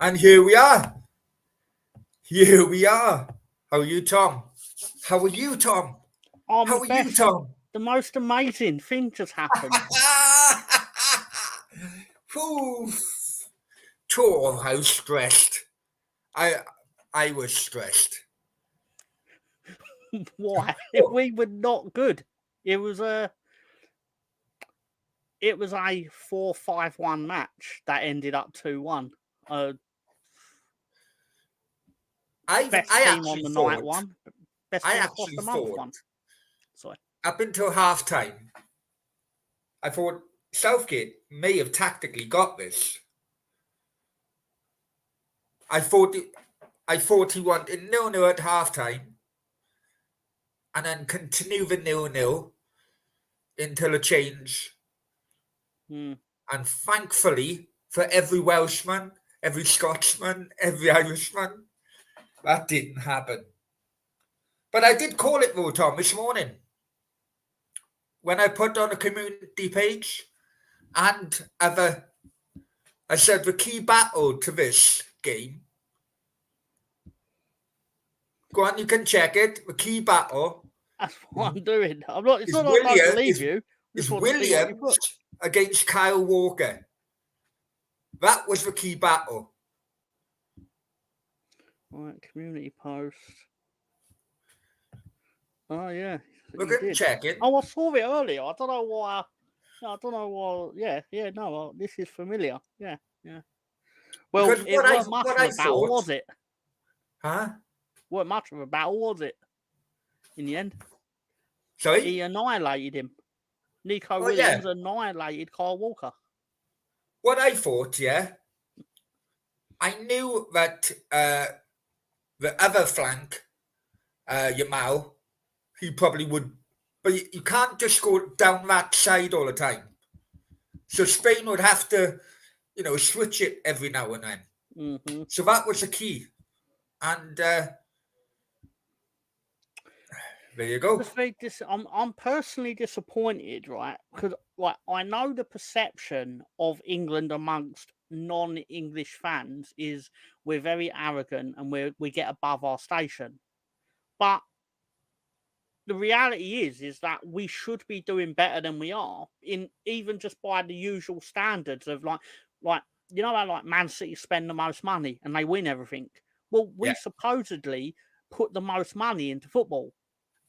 And here we are. Here we are. How are you, Tom? How are you, Tom? I'm How the are you, best. Tom? The most amazing thing just happened. Oof. Oh, how stressed. I was stressed. Why? We were not good. It was a 4-5-1 match that ended up 2-1. Best team on the night one. Best team across the month one. Sorry. Up until half time, I thought Southgate may have tactically got this. I thought he wanted 0-0 at half time and then continue the 0-0 until a change. And thankfully, for every Welshman, every Scotsman, every Irishman, that didn't happen. But I did call it though, Tom, this morning. When I put on a community page and I said the key battle to this game. Go on, you can check it. The key battle. That's what I'm doing. I'm not. It's not like I don't believe you. It's Williams against Kyle Walker. That was the key battle. Right, community post. Oh yeah. We're going to check it. Oh, I saw it earlier. I don't know why. Yeah. No, this is familiar. Yeah. Well, because it wasn't much of a battle, was it? Huh? Weren't much of a battle, was it? In the end. Sorry? He annihilated him. Nico Williams annihilated Kyle Walker. What I thought, I knew that the other flank, Yamal, he probably would, but you can't just go down that side all the time. So Spain would have to, switch it every now and then. Mm-hmm. So that was the key. And there you go. I'm personally disappointed, right? Because I know the perception of England amongst non-English fans is we're very arrogant and we get above our station. But the reality is that we should be doing better than we are, in even just by the usual standards of like you know how like Man City spend the most money and they win everything. Well, we supposedly put the most money into football.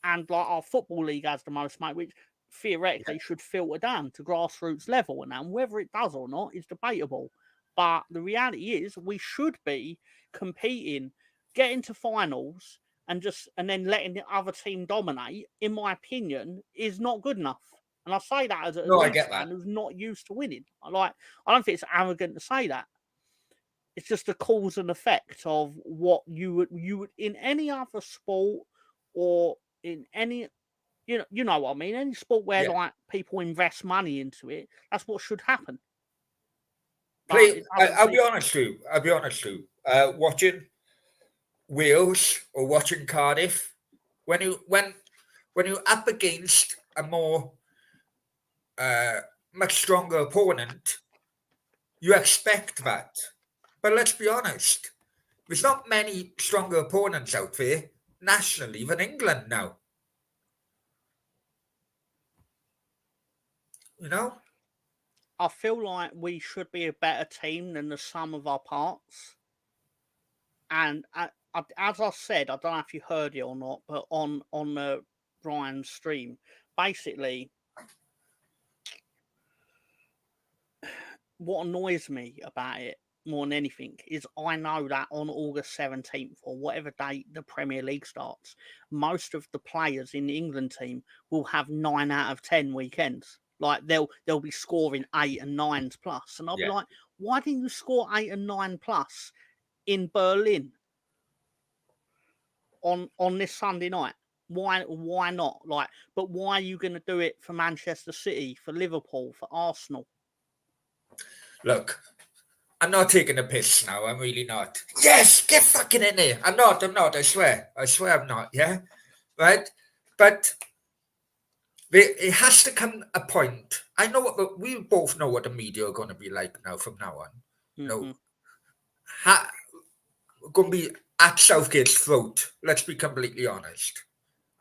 And like our football league has the most money, which theoretically should filter down to grassroots level, and whether it does or not is debatable. But the reality is, we should be competing, getting to finals, and then letting the other team dominate. In my opinion, is not good enough. And I say that as a fan who's not used to winning. I don't think it's arrogant to say that. It's just a cause and effect of what you would in any other sport or in any, you know what I mean? Any sport where like people invest money into it, that's what should happen. I'll be honest with you. Watching Wales or watching Cardiff, when you're up against a more much stronger opponent, you expect that. But let's be honest, there's not many stronger opponents out there nationally than England now. I feel like we should be a better team than the sum of our parts. And as I said, I don't know if you heard it or not, but on the Brian's stream, basically, what annoys me about it more than anything is I know that on August 17th or whatever date the Premier League starts, most of the players in the England team will have 9 out of 10 weekends. Like they'll be scoring 8 and 9s plus. And I'll be like, why didn't you score 8 and 9 plus in Berlin on this Sunday night? Why not? But why are you going to do it for Manchester City, for Liverpool, for Arsenal? Look, I'm not taking a piss now. I'm really not. Yes, get fucking in there. I'm not. I swear I'm not. Yeah, right. But it has to come a point. I know we both know what the media are going to be like now from now on. Mm-hmm. going to be at Southgate's throat. Let's be completely honest.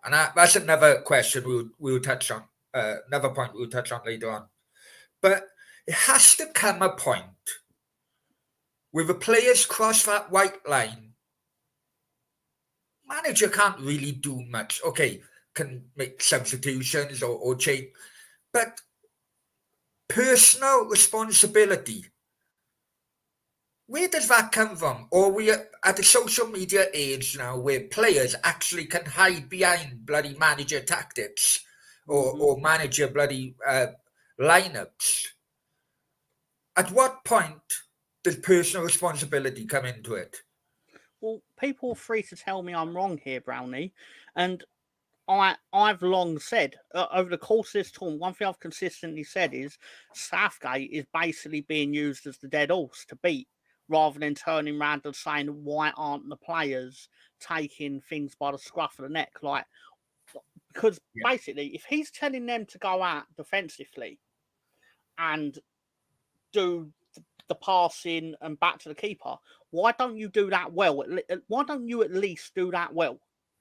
And that's another question we'll touch on. Another point we'll touch on later on. But it has to come a point where the players cross that white line. Manager can't really do much. Okay, can make substitutions or change. But personal responsibility, where does that come from? Or we are at a social media age now where players actually can hide behind bloody manager tactics or manager bloody lineups. At what point does personal responsibility come into it? Well, people are free to tell me I'm wrong here, Brownie. And I've long said, over the course of this tournament, one thing I've consistently said is Southgate is basically being used as the dead horse to beat, rather than turning around and saying, why aren't the players taking things by the scruff of the neck? Like, because basically, if he's telling them to go out defensively and do the passing and back to the keeper, why don't you do that well? Why don't you at least do that well?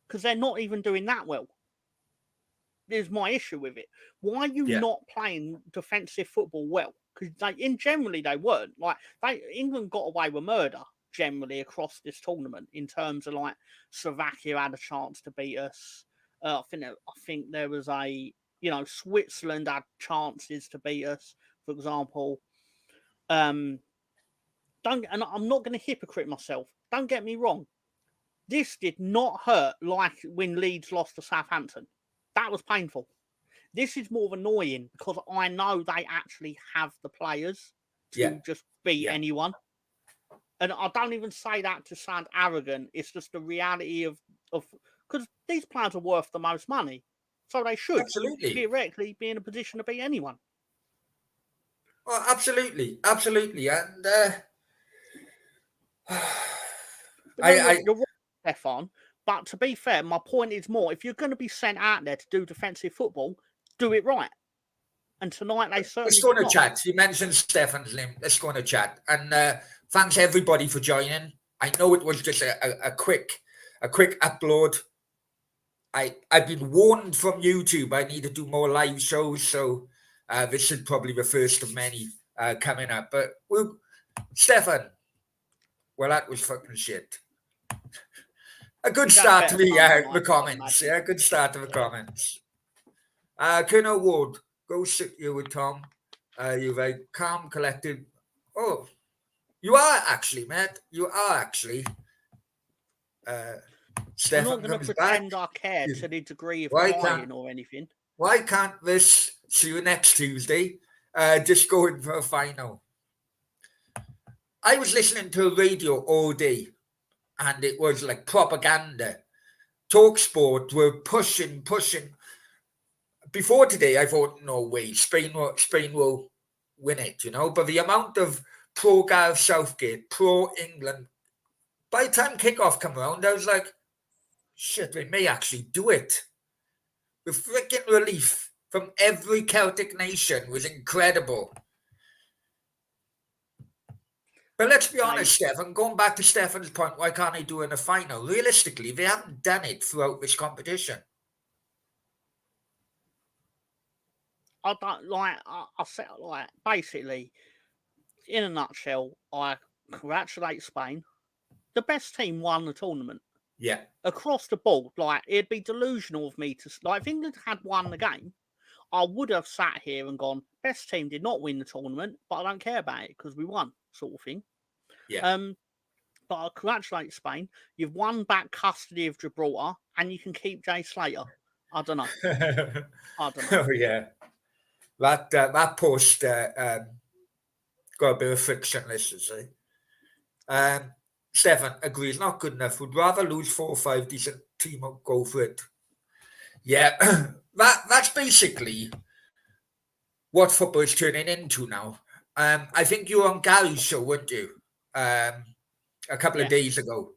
Because they're not even doing that well. Is my issue with it. Why are you not playing defensive football well? Because generally they weren't. Like England got away with murder generally across this tournament in terms of like Slovakia had a chance to beat us. I think there was Switzerland had chances to beat us, for example. And I'm not going to hypocrite myself. Don't get me wrong. This did not hurt like when Leeds lost to Southampton. That was painful. This is more annoying because I know they actually have the players to just beat anyone. And I don't even say that to sound arrogant. It's just the reality of because these players are worth the most money. So they should theoretically be in a position to beat anyone. Well, absolutely. And you're right, Stefan. But to be fair, my point is more, if you're going to be sent out there to do defensive football, do it right. And tonight they certainly Let's go on a chat. You mentioned Stefan's name. Let's go on a chat. And thanks everybody for joining. I know it was just a quick upload. I've been warned from YouTube I need to do more live shows, so this is probably the first of many coming up. But Stefan, well, that was fucking shit. A good start to the comments. Yeah, good start to the comments. Colonel Ward, go sit here with Tom. You're very calm, collected. Oh, you are actually, Matt. You are actually. Stefan I'm not going to pretend I care to the degree of crying or anything. Why can't this, see you next Tuesday, just go in for a final? I was listening to the radio all day, and it was like propaganda. TalkSport were pushing. Before today, I thought, no way, Spain will win it, But the amount of pro-Gareth Southgate, pro-England, by the time kickoff come around, I was like, shit, they may actually do it. The freaking relief from every Celtic nation was incredible. But let's be honest, Stefan, going back to Stefan's point, why can't they do it in a final? Realistically, they haven't done it throughout this competition. I said, basically, in a nutshell, I congratulate Spain. The best team won the tournament. Yeah. Across the board, it'd be delusional of me to, if England had won the game, I would have sat here and gone, best team did not win the tournament, but I don't care about it because we won, sort of thing. Yeah. But I congratulate Spain. You've won back custody of Gibraltar and you can keep Jay Slater. I don't know. Oh, yeah. That post got a bit of friction, let's just say. Stefan agrees, not good enough. Would rather lose 4 or 5 decent team or go for it. Yeah, that's basically what football is turning into now. I think you were on Gary's show, weren't you? A couple of days ago.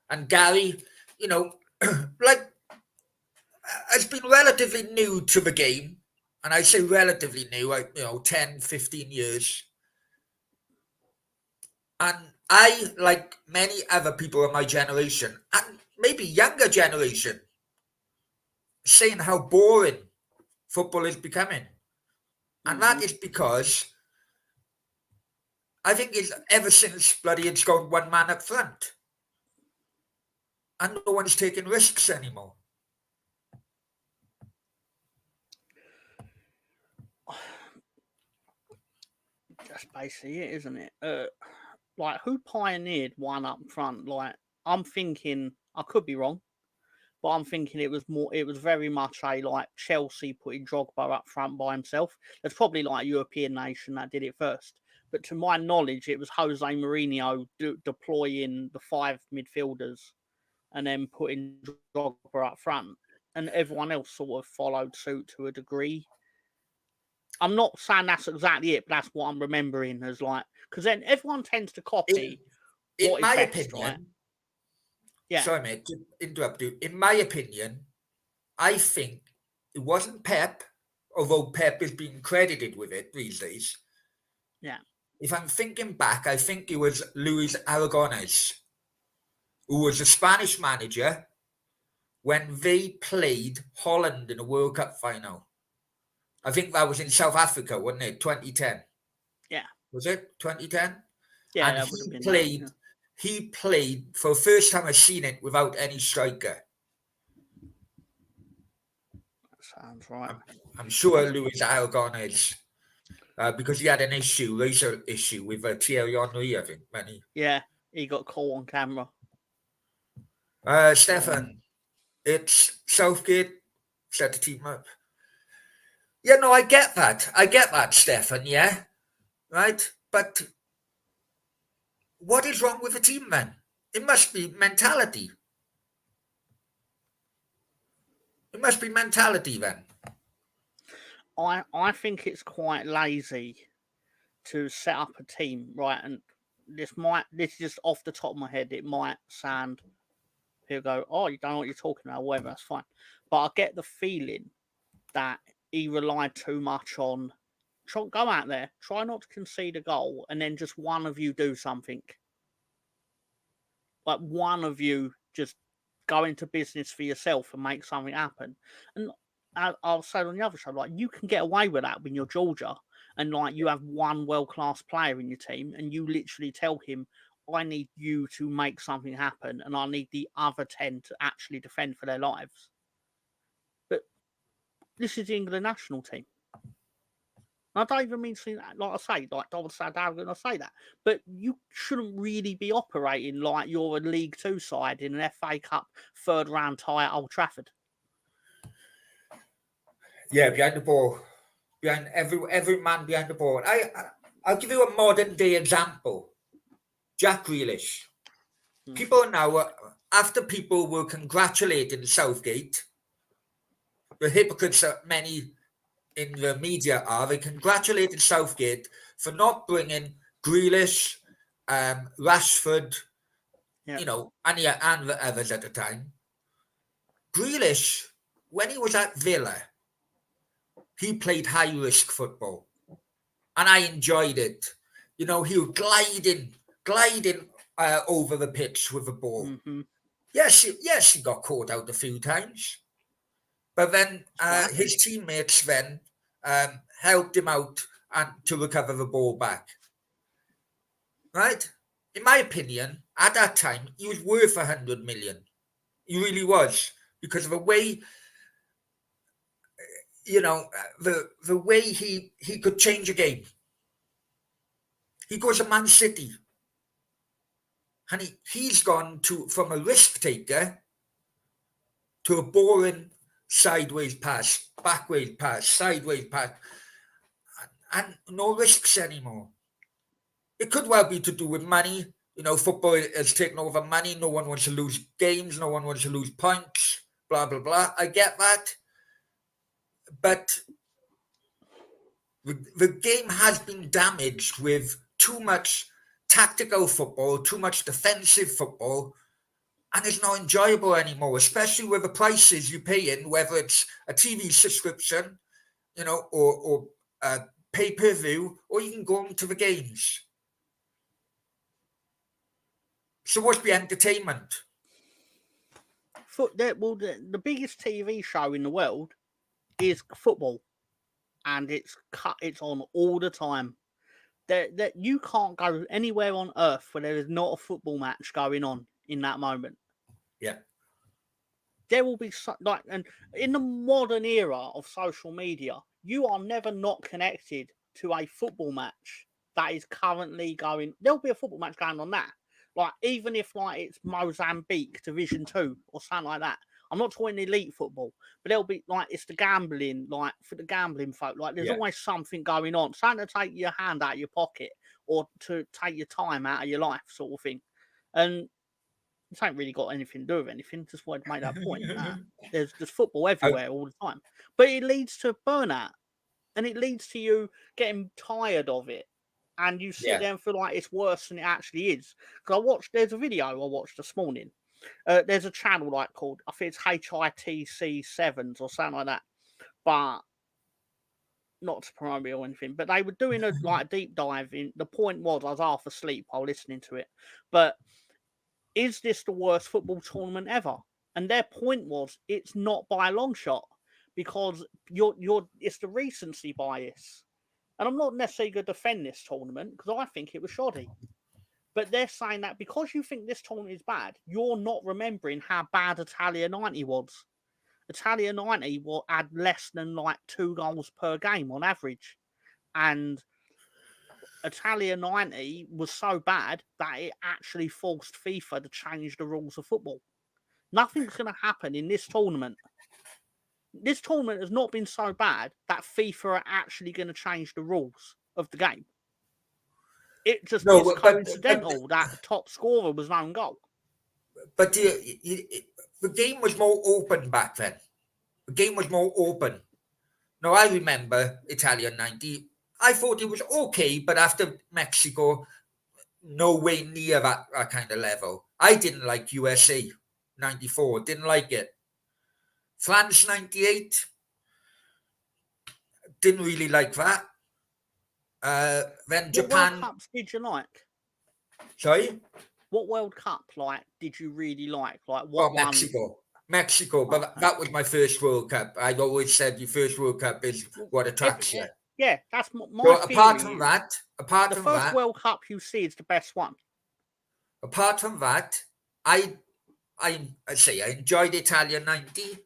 And Gary, has been relatively new to the game. And I say relatively new, 10, 15 years. And I, like many other people of my generation, and maybe younger generation, saying how boring football is becoming. And that is because I think it's ever since bloody it's gone one man up front. And no one's taking risks anymore. That's basically it, isn't it? Like, who pioneered one up front? Like, I'm thinking, I could be wrong, but I'm thinking it was very much a like Chelsea putting Drogba up front by himself. There's probably like a European nation that did it first. But to my knowledge, it was Jose Mourinho deploying the 5 midfielders and then putting Drogba up front. And everyone else sort of followed suit to a degree. I'm not saying that's exactly it, but that's what I'm remembering as like, because then everyone tends to copy in my best, opinion, right? Yeah. Sorry, mate, to interrupt you. In my opinion, I think it wasn't Pep, although Pep is being credited with it these days. Yeah. If I'm thinking back, I think it was Luis Aragonés, who was the Spanish manager when they played Holland in the World Cup final. I think that was in South Africa, wasn't it? 2010. Yeah. Was it 2010? Yeah, And that would have been played. That, yeah. He played for the first time I've seen it without any striker. That sounds right. I'm sure Luis Aragonés, because he had an racial issue with Thierry Henry, I think. Yeah, he got caught on camera. Stefan, it's Southgate set the team up. Yeah, no, I get that, Stefan, yeah? Right? But what is wrong with the team, then? It must be mentality. It must be mentality, then. I think it's quite lazy to set up a team, right? And this is just off the top of my head, it might sound, he'll go, oh, you don't know what you're talking about, whatever, that's fine. But I get the feeling that he relied too much on, go out there, try not to concede a goal, and then just one of you do something. Like, one of you just go into business for yourself and make something happen. And I'll say on the other side, like, you can get away with that when you're Georgia and like you have one world-class player in your team and you literally tell him, I need you to make something happen and I need the other 10 to actually defend for their lives. But this is the England national team. I don't even mean to, like I say, like I would sound arrogant I say that, but you shouldn't really be operating like you're a League Two side in an FA Cup third round tie at Old Trafford. Yeah, behind the ball, behind every man behind the ball. I'll give you a modern day example. Jack Grealish. People now, after people were congratulating Southgate, the hypocrites that many in the media are, they congratulated Southgate for not bringing Grealish, Rashford, Yeah. and the others at the time. Grealish, when he was at Villa, he played high-risk football, and I enjoyed it. He was gliding over the pitch with the ball. Mm-hmm. Yes, he got caught out a few times, but then his teammates then helped him out and to recover the ball back. Right? In my opinion, at that time, he was worth 100 million. He really was, because of the way, the way he could change a game. He goes to Man City, and he's gone from a risk taker to a boring sideways pass, backways pass, sideways pass, and no risks anymore. It could well be to do with money. Football has taken over money. No one wants to lose games. No one wants to lose points. Blah, blah, blah. I get that. But the game has been damaged with too much tactical football, too much defensive football, and it's not enjoyable anymore, especially with the prices you pay in, whether it's a TV subscription, or pay-per-view, or you can go into the games. So what's the entertainment? The biggest TV show in the world is football, and it's on all the time. That you can't go anywhere on earth where there is not a football match going on in that moment. Yeah. There will be and in the modern era of social media, you are never not connected to a football match that is currently going. There'll be a football match going on that. Like, even if like it's Mozambique Division 2 or something like that. I'm not talking elite football, but there'll be like, it's the gambling, like for the gambling folk. Like, there's always something going on, something to take your hand out of your pocket or to take your time out of your life, sort of thing. And it ain't really got anything to do with anything. Just wanted to make that point. There's football everywhere all the time, but it leads to burnout, and it leads to you getting tired of it, and you sit there and feel like it's worse than it actually is. Because there's a video I watched this morning. There's a channel like called, I think it's HITC Sevens or something like that, but not to promote me or anything. But they were doing a deep dive in. The point was, I was half asleep while listening to it, but is this the worst football tournament ever? And their point was, it's not by a long shot, because it's the recency bias. And I'm not necessarily going to defend this tournament because I think it was shoddy. But they're saying that because you think this tournament is bad, you're not remembering how bad Italia 90 was. Italia 90 had less than like 2 goals per game on average. And Italia 90 was so bad that it actually forced FIFA to change the rules of football. Nothing's going to happen in this tournament. This tournament has not been so bad that FIFA are actually going to change the rules of the game. It just is coincidental that the top scorer was an own goal. But the game was more open back then. The game was more open. Now, I remember Italian 90. I thought it was okay, but after Mexico, no way near that kind of level. I didn't like USA 94. Didn't like it. France 98. Didn't really like that. Then Japan. What World Cups did you like? Sorry? What World Cup did you really like? Like what one? Mexico, but that was my first World Cup. I've always said your first World Cup is what attracts you. Yeah, that's my so apart from that, the first World Cup you see is the best one. Apart from that, I enjoyed Italia 90.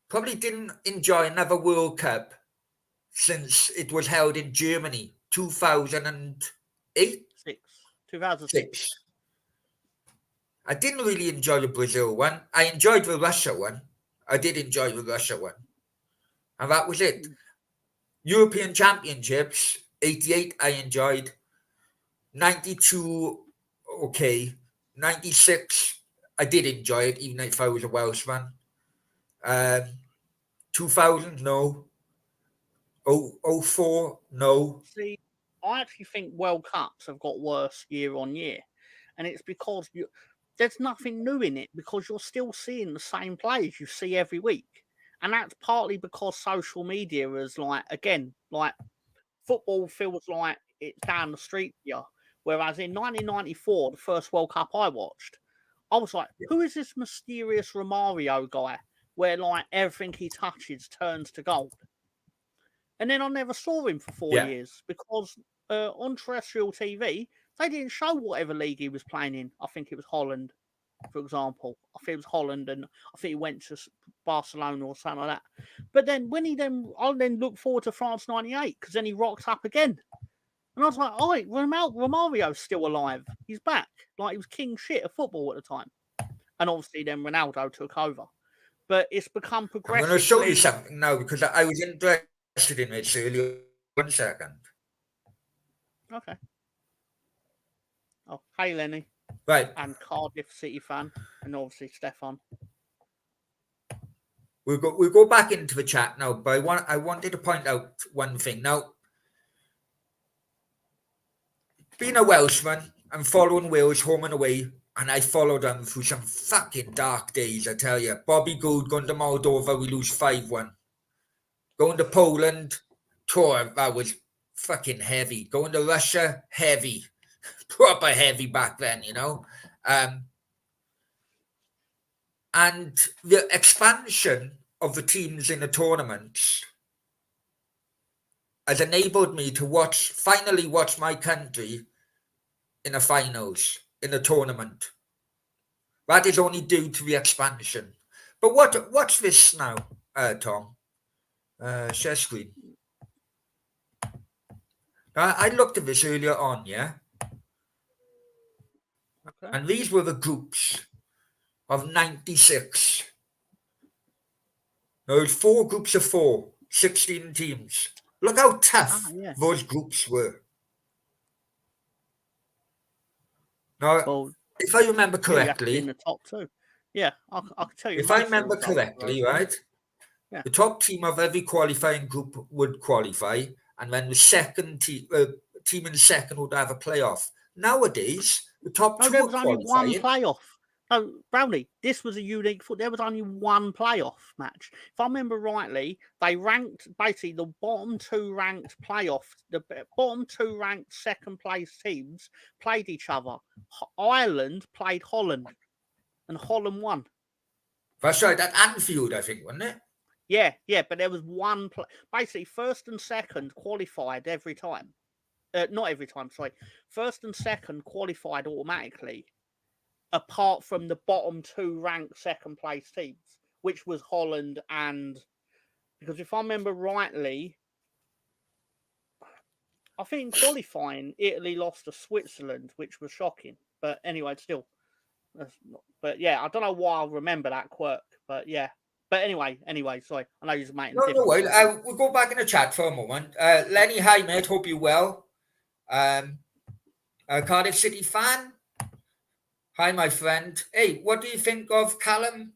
Probably didn't enjoy another World Cup since it was held in Germany, 2008? 2006. I didn't really enjoy the Brazil one. I enjoyed the Russia one. I did enjoy the Russia one. And that was it. European Championships, 88, I enjoyed. 92, okay. 96, I did enjoy it, even if I was a Welshman. 2000, no. 04, no. See, I actually think World Cups have got worse year on year. And it's because there's nothing new in it, because you're still seeing the same players you see every week. And that's partly because social media is football feels like it's down the street here. Whereas in 1994, the first World Cup I watched, I was like, who is this mysterious Romario guy where everything he touches turns to gold? And then I never saw him for 4 years because on terrestrial TV, they didn't show whatever league he was playing in. I think it was Holland, for example. I think it was Holland, and I think he went to Barcelona or something like that. But then I look forward to France 98 because then he rocked up again. And I was like, oh, Romario's still alive. He's back. He was king shit of football at the time. And obviously then Ronaldo took over. But it's become progressively... I'm going to show you something now because I was interested in it earlier. 1 second. Okay. Oh, hey, Lenny. Right. And Cardiff City fan. And obviously Stefan. We'll go back into the chat now, but I wanted to point out one thing. Now, being a Welshman and following Wales home and away, and I followed them through some fucking dark days, I tell you. Bobby Gould going to Moldova, we lose 5-1. Going to Poland, tour, that was fucking heavy. Going to Russia, heavy. Proper heavy back then, you know. And the expansion of the teams in the tournaments has enabled me to finally watch my country in the finals, in the tournament. That is only due to the expansion. But what's this now, Tom? Share screen. I looked at this earlier on, yeah? Okay. And these were the groups of 96. There was 4 groups of 4, 16 teams. Look how tough those groups were. Now, if I remember correctly, in the top 2. Yeah, I can tell you. If I remember correctly, right? Yeah. The top team of every qualifying group would qualify, and then the second team in the second would have a playoff. Nowadays, the top 2 there are was only one qualifying. playoff. No, Brownie, this was a unique foot. There was only one playoff match. If I remember rightly, they ranked basically the bottom 2 ranked the bottom 2 ranked second place teams played each other. Ireland played Holland, and Holland won. That's right, at Anfield, I think, wasn't it? Yeah, but there was one basically first and second qualified every time. Not every time, sorry. First and second qualified automatically, apart from the bottom 2 ranked second place teams, which was Holland because if I remember rightly, I think in qualifying, Italy lost to Switzerland, which was shocking. But anyway, still. But yeah, I don't know why I remember that quirk, but yeah. But anyway, sorry. I know you're making No, we'll go back in the chat for a moment. Lenny, hi, mate. Hope you're well. Cardiff City fan. Hi, my friend. Hey, what do you think of Callum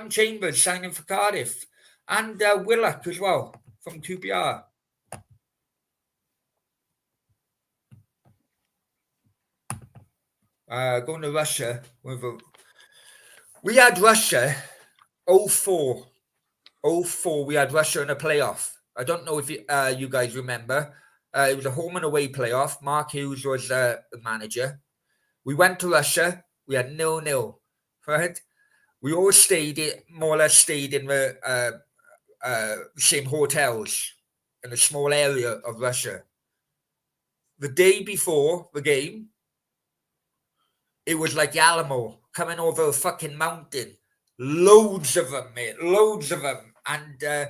Chambers signing for Cardiff? And Willock as well from QPR. Going to Russia. We had Russia 04. 04, we had Russia in a playoff. I don't know if you guys remember. It was a home and away playoff. Mark Hughes was the manager. We went to Russia. We had 0-0, right? We all more or less stayed in the same hotels in a small area of Russia. The day before the game, it was like Alamo coming over a fucking mountain. Loads of them, mate. Loads of them. And the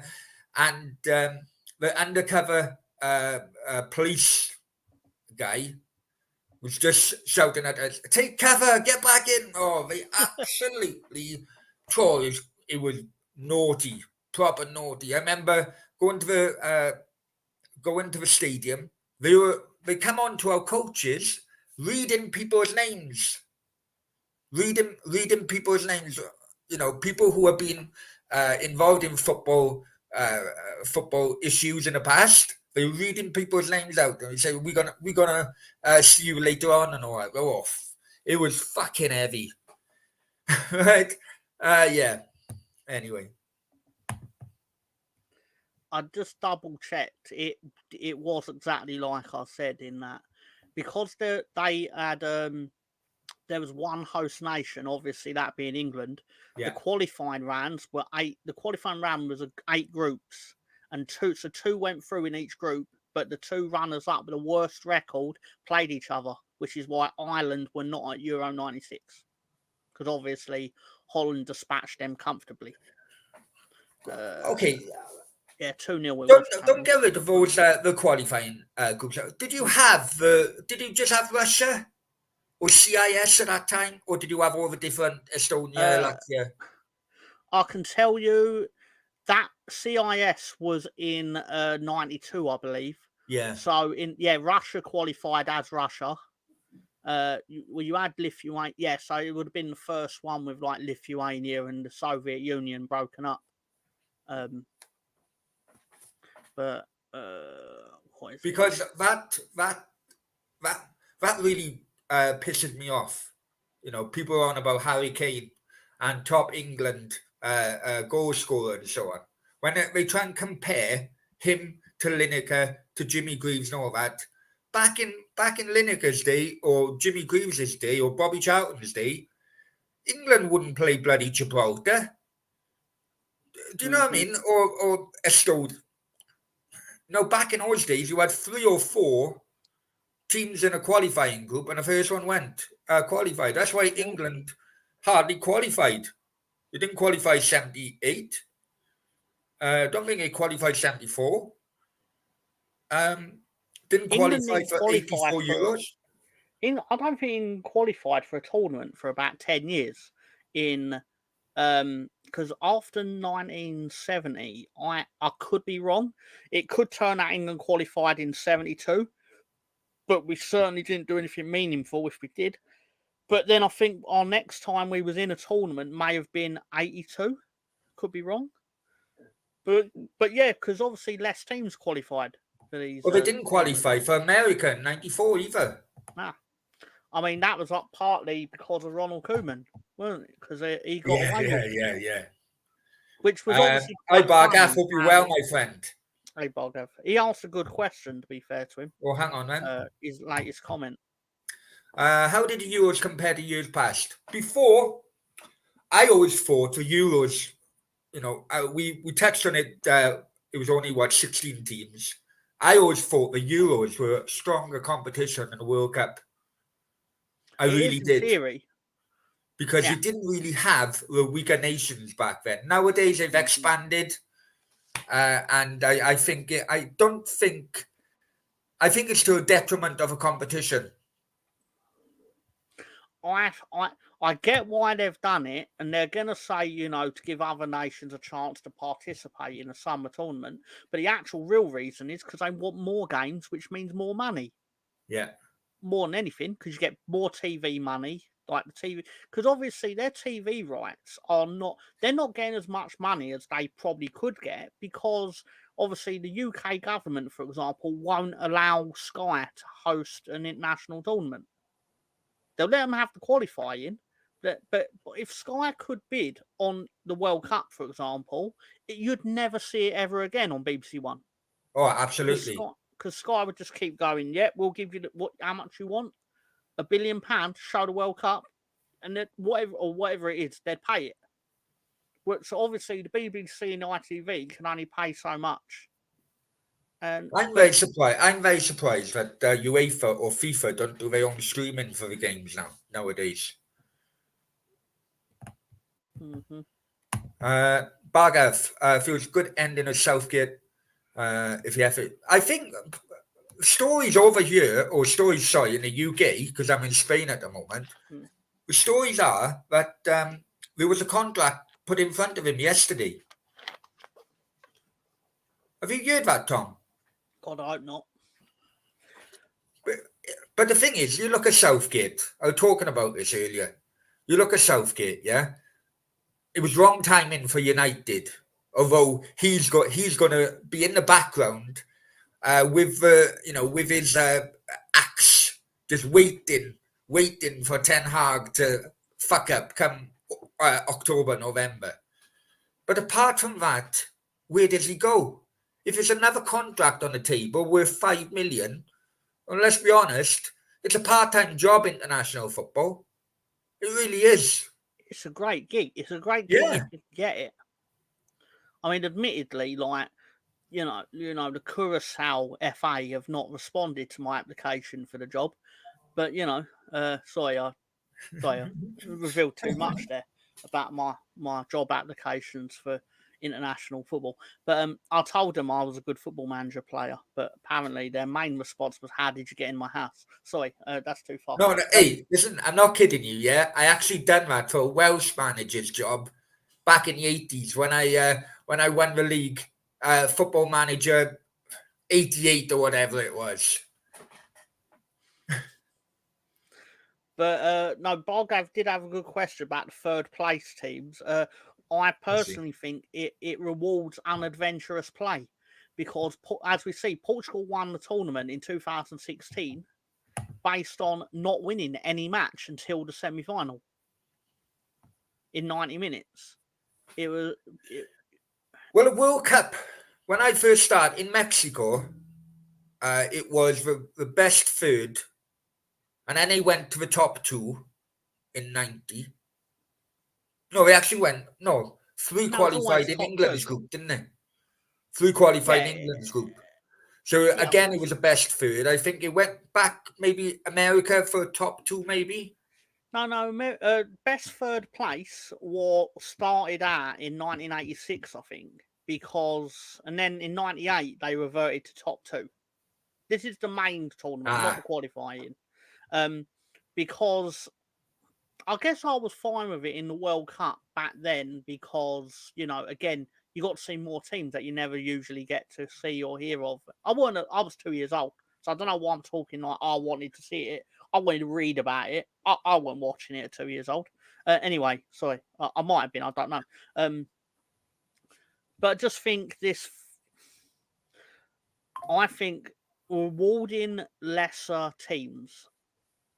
undercover police guy was just shouting at us, "Take cover, get back in." Oh, they absolutely tore it. It was naughty, proper naughty. I remember going to the stadium. They come on to our coaches, reading people's names. Reading people's names, you know, people who have been involved in football issues in the past. They're reading people's names out and they say, we're gonna see you later on and all that. Go off. It was fucking heavy. Right? Yeah. Anyway. I just double checked. It was exactly like I said in that, because they had there was one host nation, obviously that being England. Yeah. The qualifying rounds were 8. The qualifying round was 8 groups, and 2 went through in each group. But the 2 runners up with the worst record played each other, which is why Ireland were not at Euro '96, because obviously Holland dispatched them comfortably. Okay. Yeah, 2-0. Don't get rid of those the qualifying groups. Did you just have Russia or CIS at that time, or did you have all the different Estonia, Latvia? I can tell you that CIS was in 92, I believe. Yeah. So Russia qualified as Russia. You had Lithuania. Yeah, so it would have been the first one with like Lithuania and the Soviet Union broken up. But what is because it? that really pisses me off. You know, people are on about Harry Kane and top England goal scorer and so on. When they try and compare him to Lineker, to Jimmy Greaves and all that. Back in Lineker's day, or Jimmy Greaves' day, or Bobby Charlton's day, England wouldn't play bloody Gibraltar. Do you know what I mean? Or Estonia. No, back in those days, you had 3 or 4 teams in a qualifying group, and the first one qualified. That's why England hardly qualified. They didn't qualify 78. Don't think they qualified 74. Didn't qualify for 84 Euros. I don't think England qualified for a tournament for about 10 years. Because after 1970, I could be wrong. It could turn out England qualified in 72, but we certainly didn't do anything meaningful if we did. But then I think our next time we was in a tournament may have been 82. Could be wrong. But yeah, because obviously less teams qualified for these. Well, they didn't qualify for America in 94 either. Nah. I mean, that was partly because of Ronald Koeman, wasn't it? Because he got away with it. Yeah. Which was obviously. Hi, Bargav. Hope you're well, my friend. Hey, Bargav. He asked a good question, to be fair to him. Well, hang on, man. His latest comment. How did the Euros compare to years past? Before, I always thought the Euros, we touched on it. It was only, 16 teams. I always thought the Euros were a stronger competition than the World Cup. I really did. Theory. Because you didn't really have the weaker nations back then. Nowadays, they've expanded. And I think it's to a detriment of a competition. I get why they've done it, and they're going to say, to give other nations a chance to participate in a summer tournament. But the actual real reason is because they want more games, which means more money. Yeah. More than anything, because you get more TV money, like the TV. Because obviously their TV rights they're not getting as much money as they probably could get, because obviously the UK government, for example, won't allow Sky to host an international tournament. They'll let them have the qualifying, but if Sky could bid on the World Cup, for example, you'd never see it ever again on BBC One. Oh, absolutely. Because Sky would just keep going. Yeah, we'll give you how much you want, £1 billion to show the World Cup, and then whatever it is, they'd pay it. So obviously the BBC and ITV can only pay so much. And I'm very surprised that UEFA or FIFA don't do their own streaming for the games nowadays. Bargav, feels good ending of Southgate. If you have it, I think stories over here, or stories, in the UK, because I'm in Spain at the moment. The stories are that there was a contract put in front of him yesterday. Have you heard that, Tom? God, I hope not. But the thing is, you look at Southgate. I was talking about this earlier. You look at Southgate, yeah? It was wrong timing for United. Although he's going to be in the background with his axe, just waiting for Ten Hag to fuck up come October, November. But apart from that, where does he go? If there's another contract on the table worth 5 million, well, let's be honest, it's a part-time job, international football. It really is. It's a great gig. It's a great gig if you get it. I mean, admittedly, the Curaçao FA have not responded to my application for the job. But, sorry, I revealed too much there about my job applications for international football. But I told them I was a good football manager player, but apparently their main response was, "How did you get in my house?" Sorry, that's too far. No, hey, listen, I'm not kidding you, yeah? I actually done that for a Welsh manager's job back in the 80s when I won the league, football manager 88 or whatever it was. But no, Bargav did have a good question about the third place teams. I personally think it rewards unadventurous play, because, as we see, Portugal won the tournament in 2016 based on not winning any match until the semi-final in 90 minutes. Well, the World Cup when I first started in Mexico, it was the best third, and then they went to the top two in 90. No, they actually went, no, three No, it's always qualified in top England's two. group, didn't they? Three qualified in Yeah, England's group. So yeah. again, it was the best third. I think it went back maybe America for top two, maybe. No. Best third place started out in 1986, I think, and then in 98 they reverted to top two. This is the main tournament, not the qualifying. Because I guess I was fine with it in the World Cup back then because, again, you got to see more teams that you never usually get to see or hear of. I was 2 years old, so I don't know why I'm talking like I wanted to see it. I wanted to read about it. I wasn't watching it at 2 years old. Anyway, sorry, I might have been. I don't know. But I just think I think rewarding lesser teams.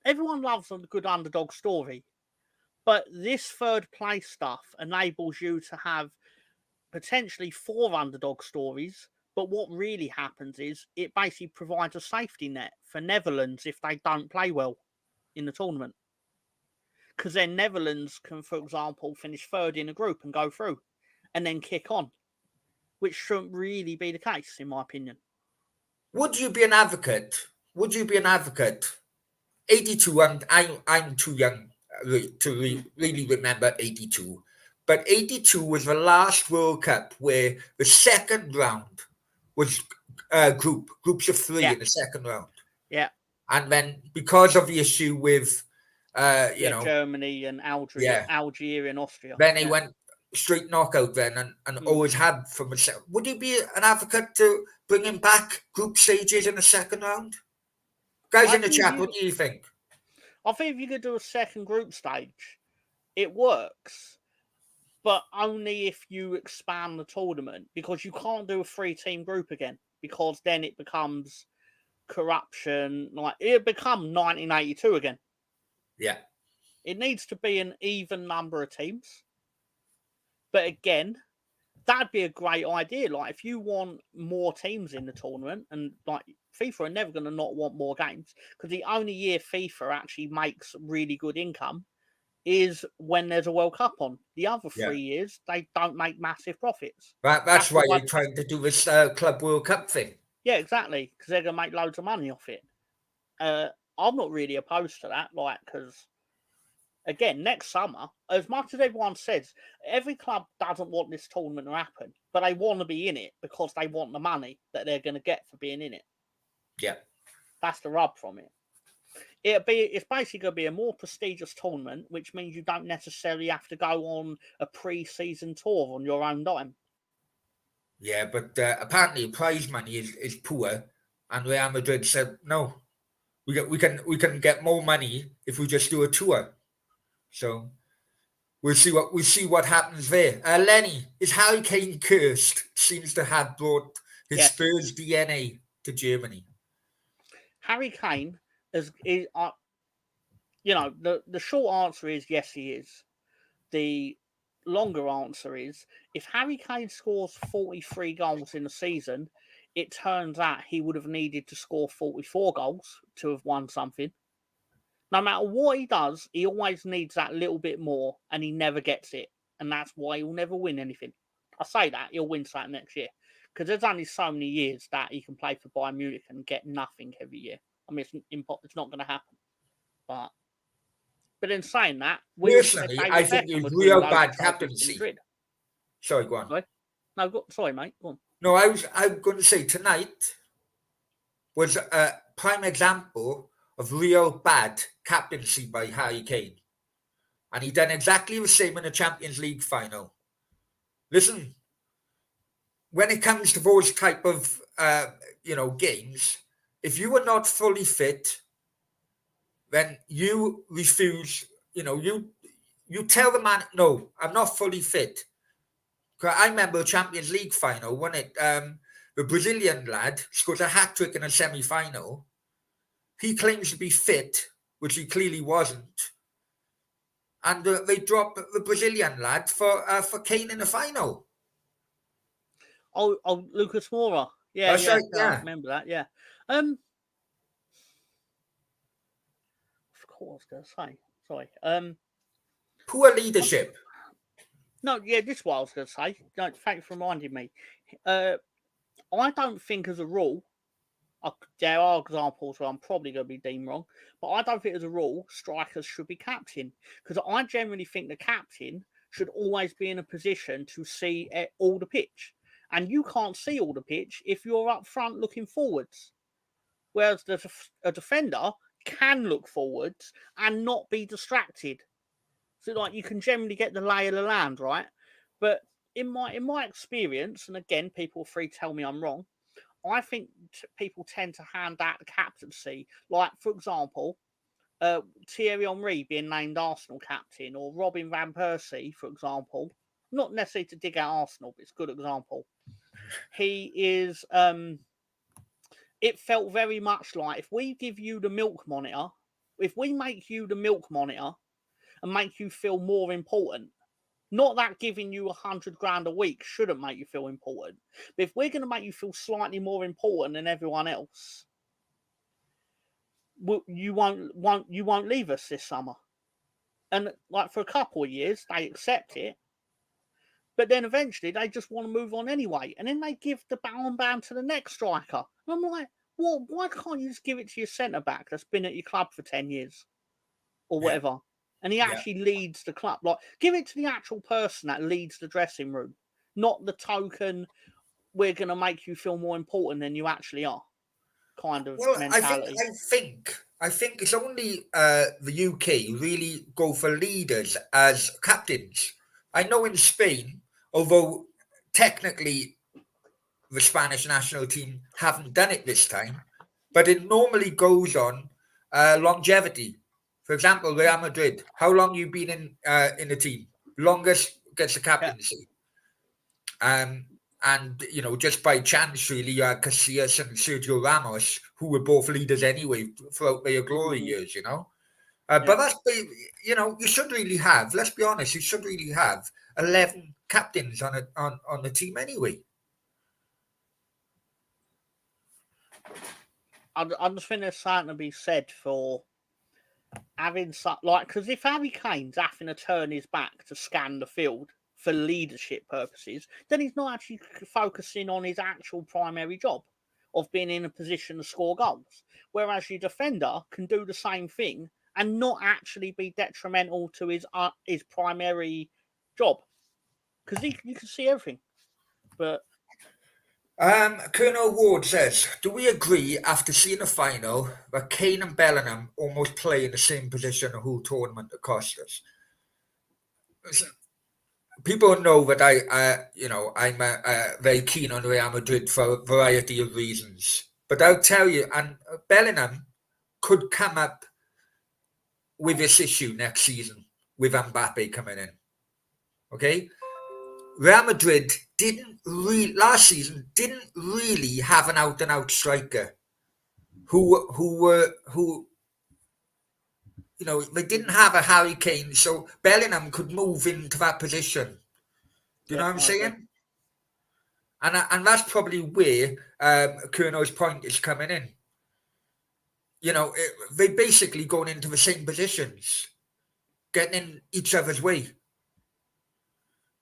Everyone loves a good underdog story. But this third place stuff enables you to have potentially 4 underdog stories. But what really happens is it basically provides a safety net for Netherlands if they don't play well in the tournament. Because then Netherlands can, for example, finish third in a group and go through and then kick on, which shouldn't really be the case, in my opinion. Would you be an advocate? 82, I'm too young to really remember 82. But 82 was the last World Cup where the second round was groups of 3 in the second round. Yeah. And then because of the issue with, Germany and Algeria and Austria. Then they went straight knockout then and always had for myself. Would you be an advocate to bringing back group stages in the second round? Guys in the chat, what do you think? I think if you could do a second group stage, it works. But only if you expand the tournament, because you can't do a 3-team group again, because then it becomes corruption. Like it'll become 1982 again. Yeah. It needs to be an even number of teams. But again, that'd be a great idea. Like if you want more teams in the tournament, and like FIFA are never going to not want more games, because the only year FIFA actually makes really good income is when there's a World Cup on. The other 3 years, they don't make massive profits. That's why they're trying to do this Club World Cup thing. Yeah, exactly, because they're going to make loads of money off it. I'm not really opposed to that, because, again, next summer, as much as everyone says, every club doesn't want this tournament to happen, but they want to be in it because they want the money that they're going to get for being in it. Yeah. That's the rub from it. It's basically going to be a more prestigious tournament, which means you don't necessarily have to go on a pre-season tour on your own dime. Yeah, but apparently prize money is poor, and Real Madrid said no. We can get more money if we just do a tour. So we'll see what happens there. Lenny, is Harry Kane cursed? Seems to have brought his Spurs DNA to Germany. Harry Kane the short answer is yes, he is. The longer answer is if Harry Kane scores 43 goals in a season, it turns out he would have needed to score 44 goals to have won something. No matter what he does, he always needs that little bit more, and he never gets it. And that's why he'll never win anything. I say that, he'll win something next year. Because there's only so many years that he can play for Bayern Munich and get nothing every year. I mean, it's not going to happen. But in saying that, personally, I think it was real bad captaincy. Sorry, go on. Sorry? No, sorry, mate. Go on. No, I'm going to say tonight was a prime example of real bad captaincy by Harry Kane. And he done exactly the same in the Champions League final. Listen, when it comes to those type of games, if you are not fully fit, then you refuse. You tell the man, no, I'm not fully fit. I remember a Champions League final when the Brazilian lad scored a hat-trick in a semi-final. He claims to be fit, which he clearly wasn't. And they dropped the Brazilian lad for Kane in the final. Oh, Lucas Moura. Yeah, That's yeah, right, I yeah. remember that. Yeah. Of course, I was going to say. Sorry. Poor leadership. No, yeah, this is what I was going to say. No, thanks for reminding me. I don't think as a rule, there are examples where I'm probably going to be deemed wrong, but I don't think as a rule strikers should be captain, because I generally think the captain should always be in a position to see all the pitch, and you can't see all the pitch if you're up front looking forwards, whereas a defender can look forwards and not be distracted. So like you can generally get the lay of the land, right? But in my experience, and again, people are free to tell me I'm wrong, I think people tend to hand out the captaincy. Like, for example, Thierry Henry being named Arsenal captain, or Robin Van Persie, for example. Not necessarily to dig out Arsenal, but it's a good example. He is. It felt very much like if we give you the milk monitor, if we make you the milk monitor and make you feel more important. Not that giving you 100 grand a week shouldn't make you feel important, but if we're going to make you feel slightly more important than everyone else, you won't leave us this summer. And like for a couple of years, they accept it, but then eventually they just want to move on anyway, and then they give the band to the next striker. And I'm like, well, why can't you just give it to your centre back that's been at your club for 10 years or Yeah. whatever? And he actually leads the club. Like, give it to the actual person that leads the dressing room, not the token, we're going to make you feel more important than you actually are kind of Well, mentality. I think it's only the UK really go for leaders as captains. I know in Spain, although technically the Spanish national team haven't done it this time, but it normally goes on longevity. For example, Real Madrid. How long you been in the team? Longest gets the captaincy. And just by chance, really, you had Casillas and Sergio Ramos, who were both leaders anyway throughout their glory years. But that's you should really have. Let's be honest, you should really have 11 captains on the team anyway. I just think there's something to be said for having because if Harry Kane's having to turn his back to scan the field for leadership purposes, then he's not actually focusing on his actual primary job of being in a position to score goals. Whereas your defender can do the same thing and not actually be detrimental to his primary job, because you can see everything. But Colonel Ward says, do we agree after seeing the final that Kane and Bellingham almost play in the same position the whole tournament that cost us? People know that I'm very keen on Real Madrid for a variety of reasons. But I'll tell you, and Bellingham could come up with this issue next season with Mbappe coming in. Okay? Real Madrid last season didn't really have an out and out striker who they didn't have a Harry Kane, so Bellingham could move into that position. Do you know what I'm saying? And that's probably where Colonel's point is coming in. They basically going into the same positions, getting in each other's way.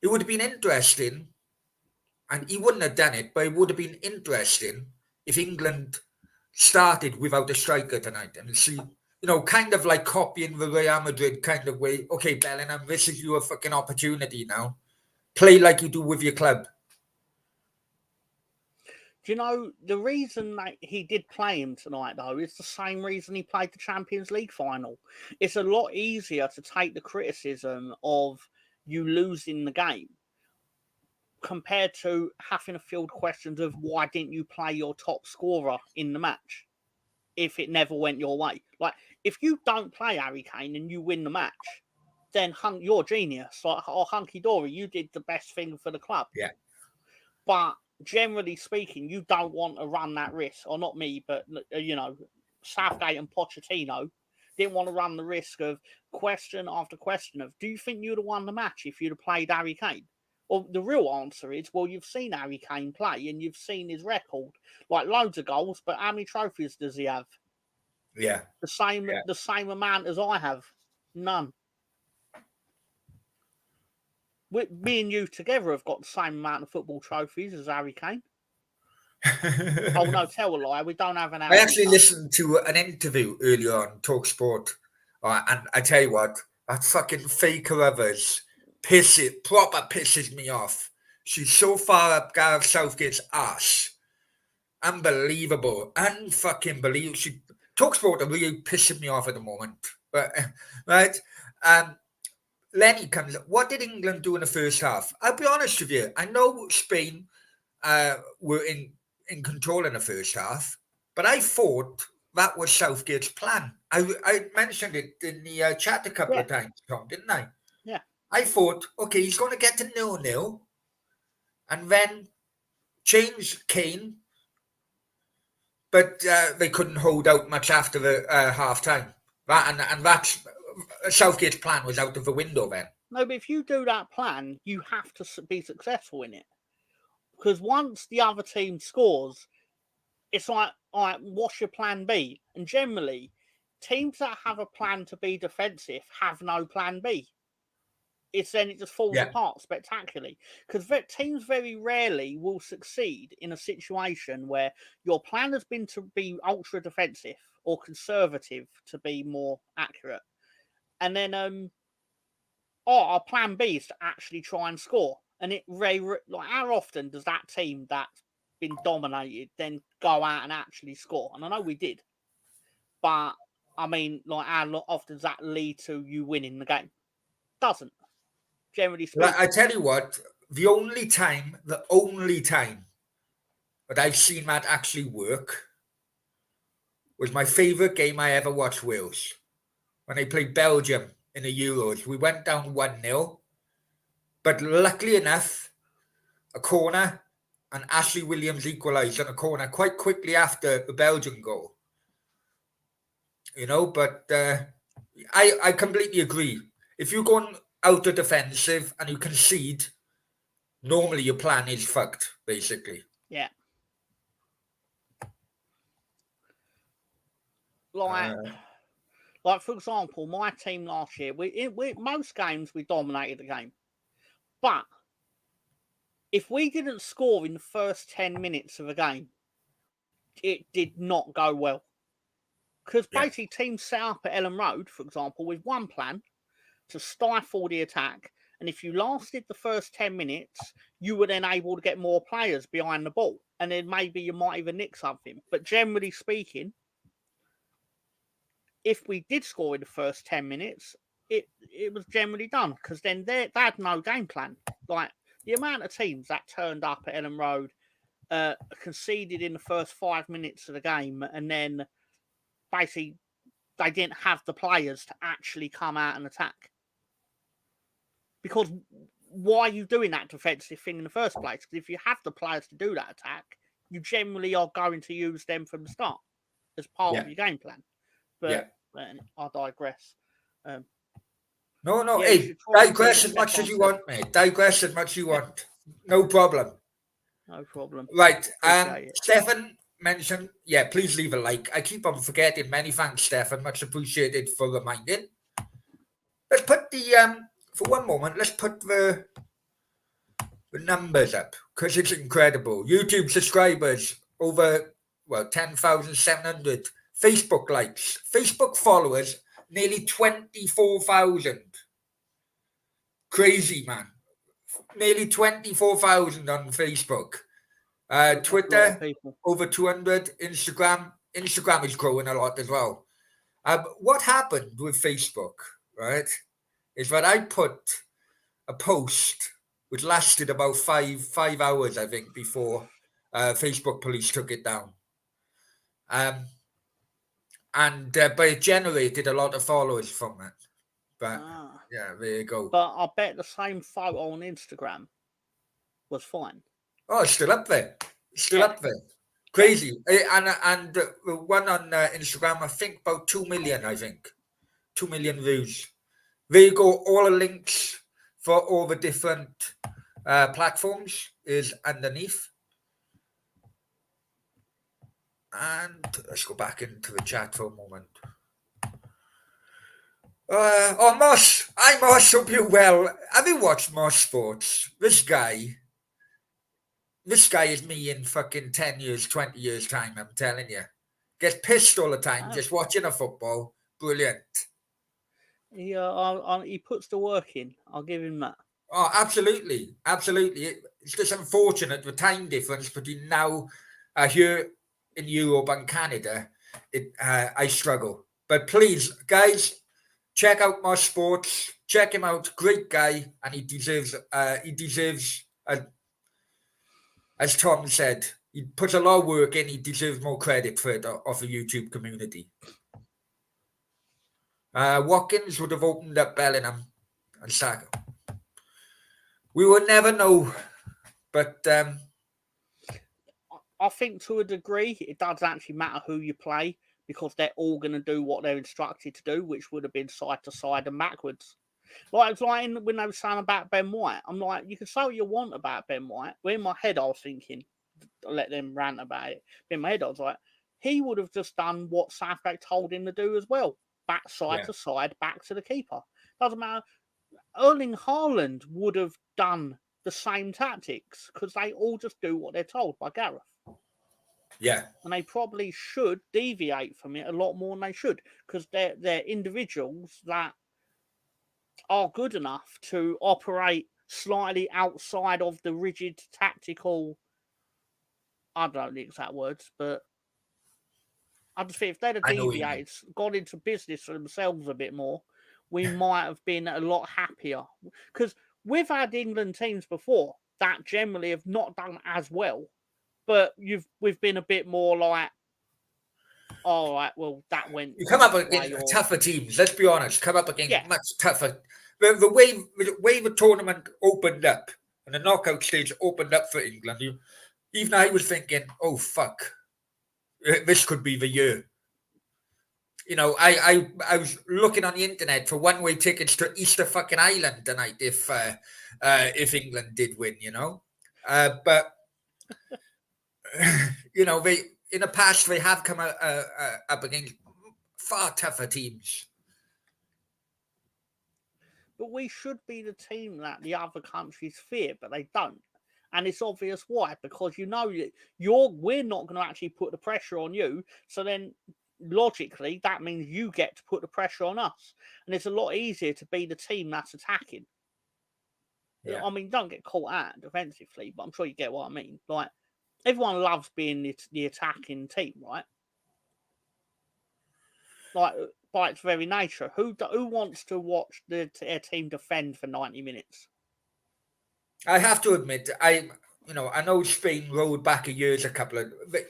It would have been interesting, and he wouldn't have done it, but it would have been interesting if England started without a striker tonight and see, kind of like copying the Real Madrid kind of way. Okay, Bellingham, this is your fucking opportunity now. Play like you do with your club. Do you know the reason that he did play him tonight, though, is the same reason he played the Champions League final. It's a lot easier to take the criticism of you losing the game compared to having to field questions of why didn't you play your top scorer in the match if it never went your way. Like, if you don't play Harry Kane and you win the match, then you're genius. Like, or hunky dory, you did the best thing for the club. Yeah. But generally speaking, you don't want to run that risk, or not me, but Southgate and Pochettino didn't want to run the risk of question after question of, do you think you'd have won the match if you'd have played Harry Kane? Well, the real answer is, well, you've seen Harry Kane play and you've seen his record, like loads of goals, but how many trophies does he have? Yeah. The same amount as I have. None. Me and you together have got the same amount of football trophies as Harry Kane. Oh no, tell a lie. We don't have an. I actually listened to an interview earlier on TalkSport, and I tell you what, that fucking faker of us proper pisses me off. She's so far up Gareth Southgate's ass. Unbelievable, unfucking believable. TalkSport are really pissing me off at the moment. But right, Lenny comes. What did England do in the first half? I'll be honest with you. I know Spain were in control in the first half, but I thought that was Southgate's plan. I mentioned it in the chat a couple of times, Tom, didn't I? Yeah. I thought, okay, he's going to get to 0-0 and then change Kane, but they couldn't hold out much after the half time. And that's Southgate's plan was out of the window then. No, but if you do that plan, you have to be successful in it. Because once the other team scores, it's like, all right, what's your plan B? And generally, teams that have a plan to be defensive have no plan B. It just falls apart spectacularly. Because teams very rarely will succeed in a situation where your plan has been to be ultra defensive or conservative, to be more accurate. And then, our plan B is to actually try and score. And how often does that team that's been dominated then go out and actually score? And I know we did, but I mean, like, how often does that lead to you winning the game? Doesn't, generally speaking. I tell you what, the only time that I've seen that actually work was my favourite game I ever watched, Wales, when they played Belgium in the Euros. We went down 1-0, but luckily enough, a corner, and Ashley Williams equalised on a corner quite quickly after the Belgian goal. You know, but I completely agree. If you're going out of defensive and you concede, normally your plan is fucked, basically. Yeah. Like for example, my team last year, we most games we dominated the game, but if we didn't score in the first 10 minutes of a game, it did not go well. Because basically teams set up at Ellen Road, for example, with one plan to stifle the attack. And if you lasted the first 10 minutes, you were then able to get more players behind the ball. And then maybe you might even nick something. But generally speaking, if we did score in the first 10 minutes, it was generally done. Because then they had no game plan. Like, the amount of teams that turned up at Ellen Road, conceded in the first 5 minutes of the game, and then basically they didn't have the players to actually come out and attack. Because why are you doing that defensive thing in the first place? Because if you have the players to do that attack, you generally are going to use them from the start as part of your game plan. But I digress. No. Hey, digress as much as you want, mate. Digress as much as you want. No problem. No problem. Right. Stefan mentioned, please leave a like. I keep on forgetting. Many thanks, Stefan. Much appreciated for reminding. Let's put the for one moment. Let's put the numbers up because it's incredible. YouTube subscribers over 10,700. Facebook likes, Facebook followers nearly 24,000. Crazy, man. Nearly 24,000 on Facebook. Twitter, over 200. Instagram is growing a lot as well. What happened with Facebook, right, is that I put a post which lasted about five hours, I think, before Facebook police took it down. But it generated a lot of followers from it. But there you go. But I bet the same photo on Instagram was fine. Oh, it's still up there. Up there. Crazy. And the one on Instagram, I think about 2 million, 2 million views. There you go. All the links for all the different platforms is underneath. And let's go back into the chat for a moment. Moss. Hi, Moss. Hope you're well. Have you watched Moss Sports? This guy is me in fucking 10 years, 20 years time, I'm telling you. Gets pissed all the time just watching a football. Brilliant. He puts the work in. I'll give him that. Oh, absolutely. Absolutely. It's just unfortunate the time difference between now here in Europe and Canada. I struggle. But please, guys, check out Moss Sports. Check him out. Great guy. And he deserves, as Tom said, he puts a lot of work in. He deserves more credit for it of the YouTube community. Watkins would have opened up Bellingham and Saka. We will never know, but I think to a degree it doesn't actually matter who you play because they're all going to do what they're instructed to do, which would have been side to side and backwards. Like it's like when they were saying about Ben White, I'm like, you can say what you want about Ben White. But in my head, I was thinking, let them rant about it. But in my head, I was like, he would have just done what Southgate told him to do as well, back side to side, back to the keeper. Doesn't matter. Erling Haaland would have done the same tactics because they all just do what they're told by Gareth. Yeah. And they probably should deviate from it a lot more than they should because they're individuals that are good enough to operate slightly outside of the rigid tactical. I don't know the exact words, but I just think if they'd have deviated, got into business for themselves a bit more, we might have been a lot happier. Because we've had England teams before that generally have not done as well, but we've been a bit more like, all right, well, that went. You come up against tougher teams. Let's be honest. Come up against much tougher. The way the tournament opened up and the knockout stage opened up for England, even I was thinking, oh fuck, this could be the year. You know, I was looking on the internet for one-way tickets to Easter fucking Island tonight if England did win. You know, but you know in the past they have come up against far tougher teams. But we should be the team that the other countries fear, but they don't. And it's obvious why, because you know we're not going to actually put the pressure on you. So then logically, that means you get to put the pressure on us. And it's a lot easier to be the team that's attacking. Yeah. I mean, don't get caught out defensively, but I'm sure you get what I mean. Like, everyone loves being the attacking team, right? Like, by its very nature, who wants to watch their team defend for 90 minutes? I have to admit, I know Spain rolled back a years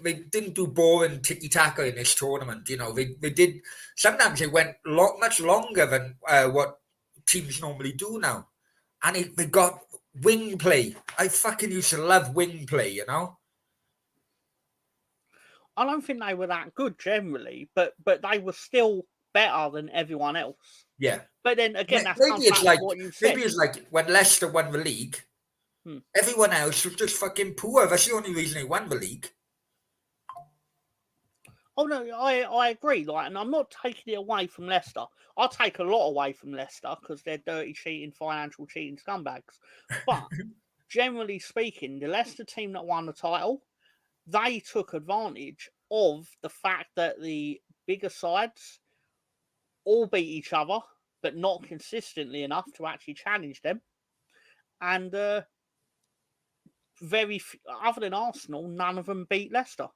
they didn't do boring tiki-taka in this tournament. You know, they did, sometimes they went much longer than what teams normally do now. And they got wing play. I fucking used to love wing play, you know? I don't think they were that good generally, but they were still better than everyone else. Yeah. But then again, that's maybe it's like what you said. Maybe it's like when Leicester won the league, everyone else was just fucking poor. That's the only reason they won the league. Oh no, I agree. Like, and I'm not taking it away from Leicester. I'll take a lot away from Leicester because they're dirty, cheating, financial cheating scumbags. But generally speaking, the Leicester team that won the title, they took advantage of the fact that the bigger sides all beat each other, but not consistently enough to actually challenge them. And other than Arsenal, none of them beat Leicester,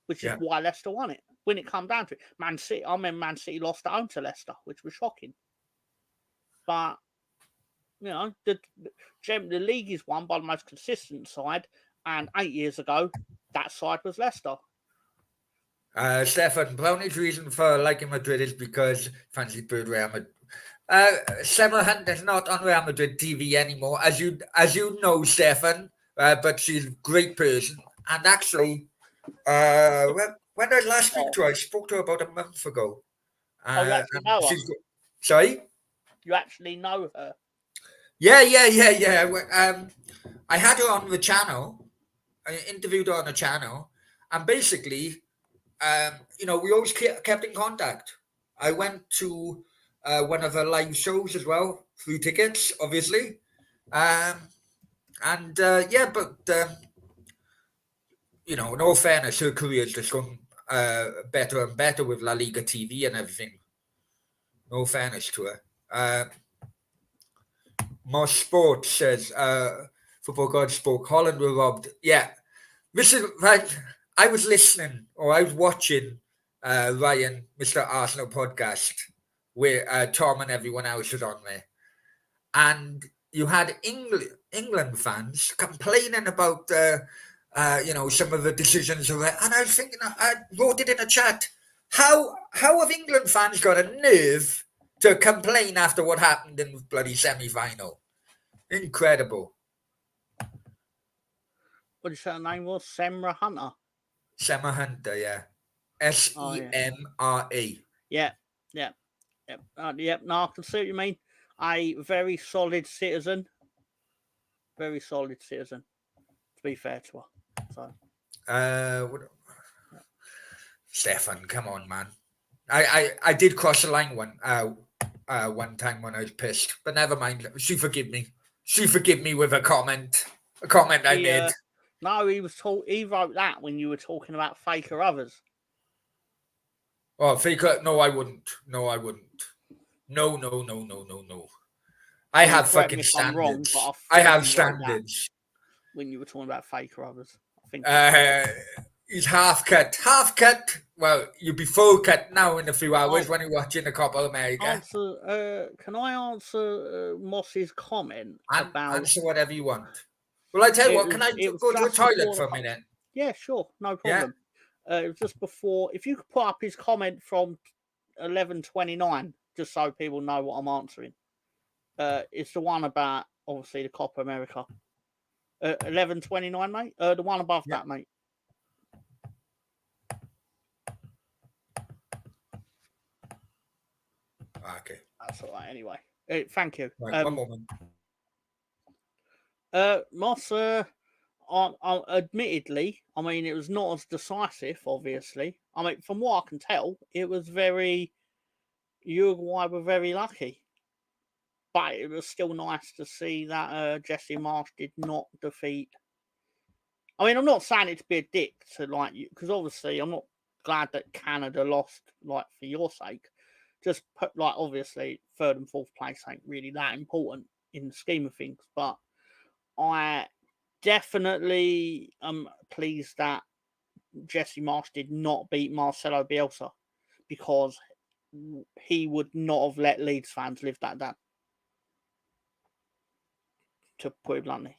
which is why Leicester won it. When it come down to it, Man City, I remember Man City lost at home to Leicester, which was shocking. But you know, the league is won by the most consistent side, and 8 years ago, that side was Leicester. Stefan, Brownie's reason for liking Madrid is because fancy bird Real Madrid. Summer Hunt is not on Real Madrid TV anymore, as you know, Stefan. But she's a great person, and actually, when I last speak to her, I spoke to her about a month ago. You actually know her? Sorry? You actually know her? Yeah. I had her on the channel. I interviewed her on the channel, and basically, we always kept in contact. I went to one of her live shows as well, through tickets, obviously. And yeah, but in all fairness, her career's just gone better and better with La Liga TV and everything. No fairness to her. More Sports says, Football God spoke, Holland were robbed. Yeah, this is right. I was listening, or I was watching Ryan, Mr. Arsenal podcast, where Tom and everyone else was on there. And you had England fans complaining about some of the decisions of it. And I was thinking, I wrote it in a chat. How have England fans got a nerve to complain after what happened in the bloody semi-final? Incredible. What did you say her name was? Semra Hunter. Semra Hunter, yeah. Semra. Yeah. No, I can see what you mean. A very solid citizen. Very solid citizen, to be fair to her. So. Stefan, come on, man. I did cross the line one time when I was pissed, but never mind. She forgive me. She forgive me with a comment. A comment I made. No, he wrote that when you were talking about Faker others. Oh, Faker? No, I wouldn't. No. I have fucking standards. I have standards. When you were talking about Faker others, I think. He's half cut. Well, you'll be full cut now in a few hours when you're watching the Copa America. Can I answer Moss's comment about... Answer whatever you want. Well, I tell you what, can I go to the toilet for a minute? Yeah, sure, no problem. Yeah? It was just before... If you could put up his comment from 11:29, just so people know what I'm answering. It's the one about, obviously, the Copa America. 11:29, mate? The one above that, mate. Okay. That's all right, anyway. Thank you. Right, one moment. Moss, admittedly, I mean, it was not as decisive, obviously. I mean, from what I can tell, it was Uruguay were very lucky. But it was still nice to see that Jesse Marsch did not defeat. I mean, I'm not saying it to be a dick to you, because obviously I'm not glad that Canada lost, for your sake. Just put, obviously, third and fourth place ain't really that important in the scheme of things. But I definitely am pleased that Jesse Marsch did not beat Marcelo Bielsa, because he would not have let Leeds fans live that down, to put it bluntly.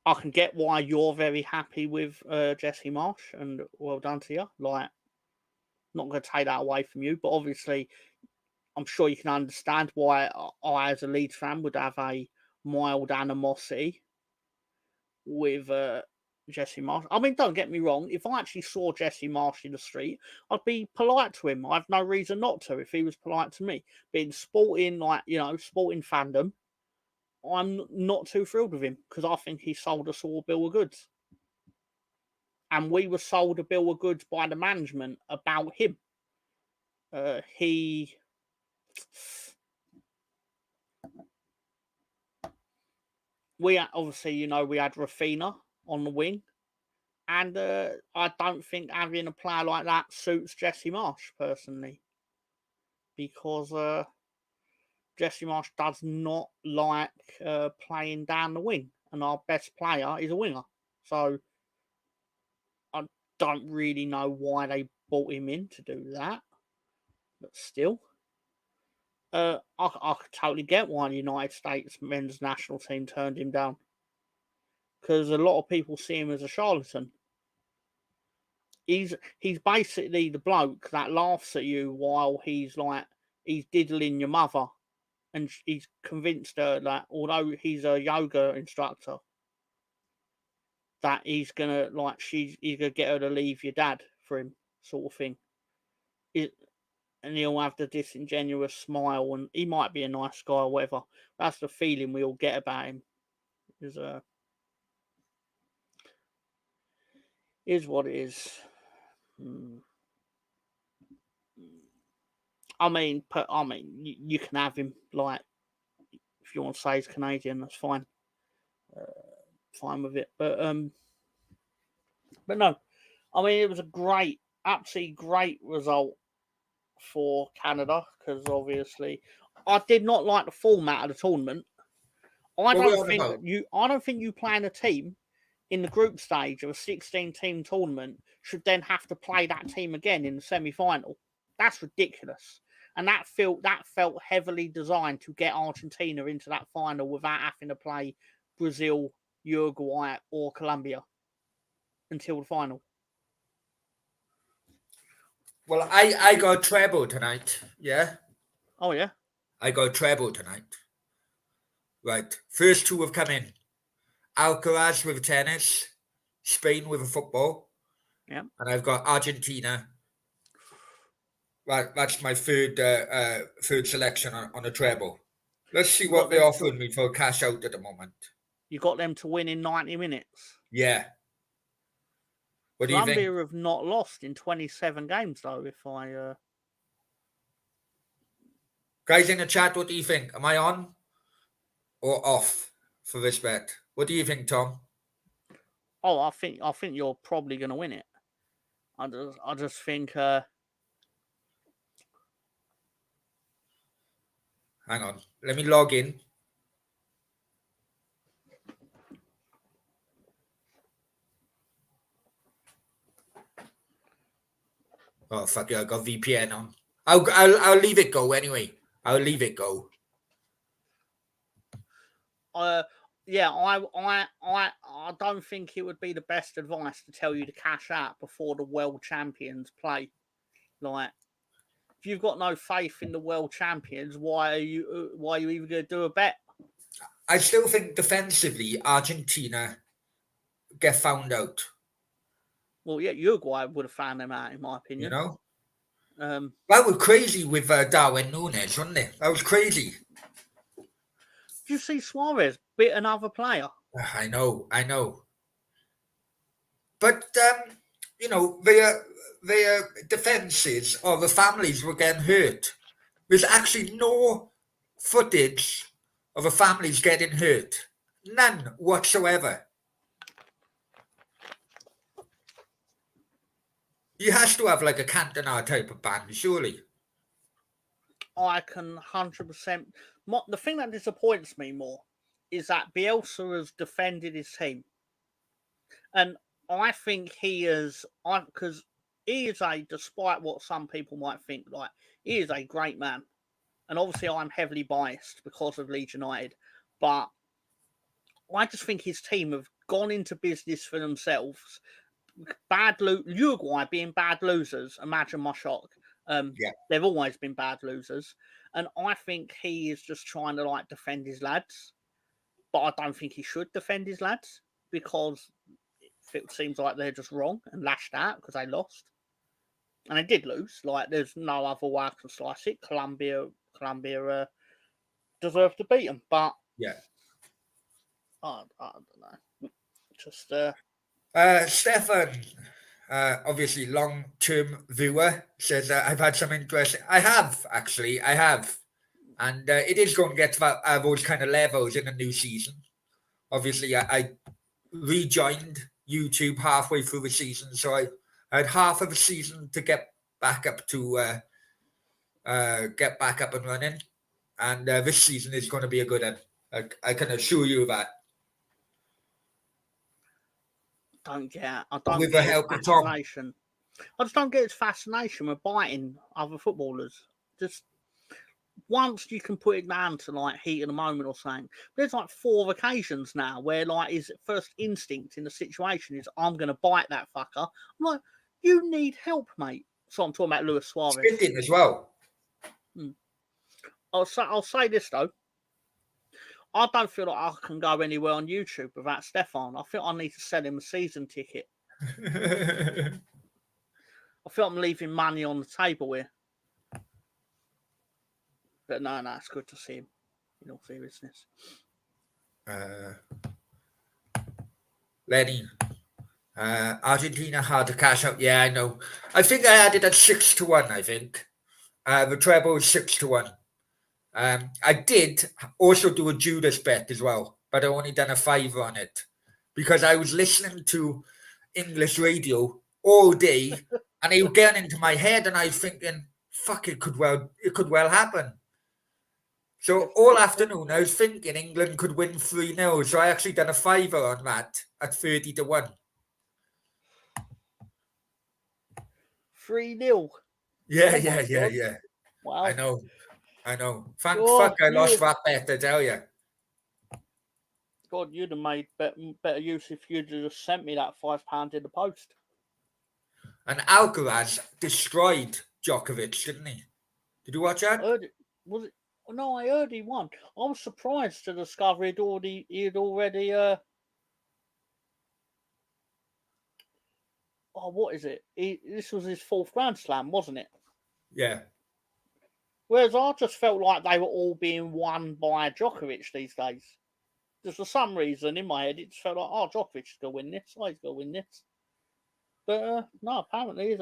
I can get why you're very happy with Jesse Marsch, and well done to you. Not going to take that away from you, but obviously, I'm sure you can understand why I, as a Leeds fan, would have a mild animosity with Jesse Marsch. I mean, don't get me wrong. If I actually saw Jesse Marsch in the street, I'd be polite to him. I have no reason not to if he was polite to me. But in sporting, sporting fandom, I'm not too thrilled with him, because I think he sold us all a bill of goods. And we were sold a bill of goods by the management about him. We obviously, we had Rafinha on the wing. And I don't think having a player like that suits Jesse Marsch, personally. Because Jesse Marsch does not like playing down the wing. And our best player is a winger. So I don't really know why they brought him in to do that. But still, I could totally get why the United States men's national team turned him down. Because a lot of people see him as a charlatan. He's basically the bloke that laughs at you while he's diddling your mother, and he's convinced her that although he's a yoga instructor, that he's gonna he's gonna get her to leave your dad for him, sort of thing. and he'll have the disingenuous smile, and he might be a nice guy or whatever. That's the feeling we all get about him. Is what it is. I mean, you can have him. Like, if you want to say he's Canadian, that's fine. Fine with it. But no. I mean, it was a absolutely great result for Canada, because obviously I did not like the format of the tournament. I don't think you playing a team in the group stage of a 16-team tournament should then have to play that team again in the semi-final. That's ridiculous. And that felt heavily designed to get Argentina into that final without having to play Brazil, Uruguay, or Colombia until the final. Well, I got treble tonight. Yeah. Oh yeah. I got treble tonight. Right. First two have come in. Alcaraz with tennis, Spain with a football. Yeah. And I've got Argentina. Right, that's my third selection on a treble. Let's see what they're offering me for a cash out at the moment. You got them to win in 90 minutes. Yeah. What do you think? Colombia have not lost in 27 games, though, if I... Guys in the chat, what do you think? Am I on or off for this bet? What do you think, Tom? Oh, I think you're probably going to win it. I just think... Hang on. Let me log in. Oh, fuck it. I got VPN on. I'll leave it go anyway. I'll leave it go. Yeah, I don't think it would be the best advice to tell you to cash out before the world champions play. Like, if you've got no faith in the world champions, why are you even going to do a bet? I still think defensively, Argentina get found out. Well, yeah, Uruguay would have found them out, in my opinion. You know, that was crazy with Darwin Núñez, wasn't it? That was crazy. Did you see Suarez bit another player? I know. But you know, their defenses or the families were getting hurt. There's actually no footage of the families getting hurt. None whatsoever. He has to have like a Cantona type of band, surely. I can 100%. The thing that disappoints me more is that Bielsa has defended his team. And I think he is, because he is despite what some people might think, like, he is a great man. And obviously I'm heavily biased because of Leeds United. But I just think his team have gone into business for themselves. Uruguay being bad losers, imagine my shock. They've always been bad losers. And I think he is just trying to, like, defend his lads. But I don't think he should defend his lads, because it seems like they're just wrong and lashed out because they lost. And they did lose. Like, there's no other way I can slice it. Colombia deserved to beat them. But yeah, I don't know. Just Stefan, obviously long-term viewer, says I've had some interesting. I have, and it is going to get to those kind of levels in the new season. Obviously, I rejoined YouTube halfway through the season, so I had half of the season to get back up and running, and this season is going to be a good one. I can assure you that. I don't get with the help of Tom. I just don't get his fascination with biting other footballers. Just once you can put it down to, like, heat of the moment or something. There's like 4 occasions now where, like, his first instinct in the situation is, I'm going to bite that fucker. I'm like, you need help, mate. So I'm talking about Luis Suarez. Spitting as well. I'll say this though. I don't feel like I can go anywhere on YouTube without Stefan. I feel I need to sell him a season ticket. I feel I'm leaving money on the table here. But no, it's good to see him. In all seriousness, Lenny, Argentina hard to cash out. Yeah, I know. I think I had it at 6-1. I think the treble is 6-1. I did also do a Judas bet as well, but I only done a $5 on it because I was listening to English radio all day, and it was getting into my head, and I was thinking, "Fuck, it could well happen." So all afternoon, I was thinking England could win 3-0. So I actually done a $5 on that at 30-1. 3-0. Yeah. Wow. I know. Thank fuck I lost that bet, I tell you. God, you'd have made better use if you'd have just sent me that £5 in the post. And Alcaraz destroyed Djokovic, didn't he? Did you watch that? I heard it. Was it? No, I heard he won. I was surprised to discover he'd already. What is it? This was his 4th Grand Slam, wasn't it? Yeah. Whereas I just felt like they were all being won by Djokovic these days. Just for some reason in my head, it just felt like, Djokovic is going to win this. He's going to win this. But no, apparently,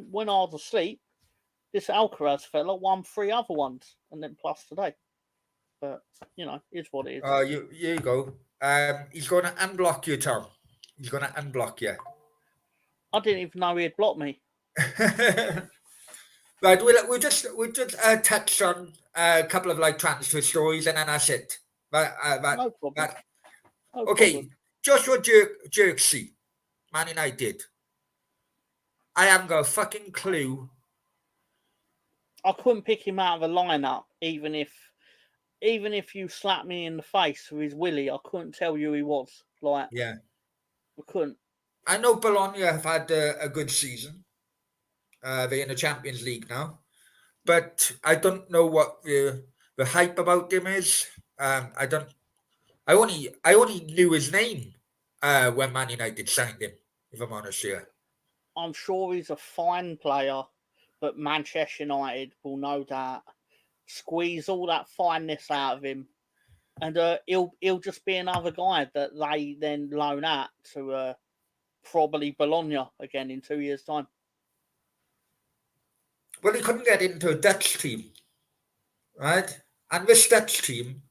when I was asleep, this Alcaraz fella won 3 other ones, and then plus today. But, it's what it is. Here you go. He's going to unblock you, Tom. He's going to unblock you. I didn't even know he'd blocked me. Right, we'll just touch on a couple of transfer stories, and then that's it. No problem. Okay, Joshua Jerksey, Man United. I haven't got a fucking clue. I couldn't pick him out of a lineup, even if you slapped me in the face with his willy. I couldn't tell you who he was. Yeah, I couldn't. I know Bologna have had a good season. They're in the Champions League now, but I don't know what the hype about him is. I only knew his name when Man United signed him. If I'm honest here, I'm sure he's a fine player, but Manchester United will no doubt squeeze all that fineness out of him, and he'll just be another guy that they then loan out to probably Bologna again in 2 years' time. Well, he couldn't get into a Dutch team, right? And this Dutch team,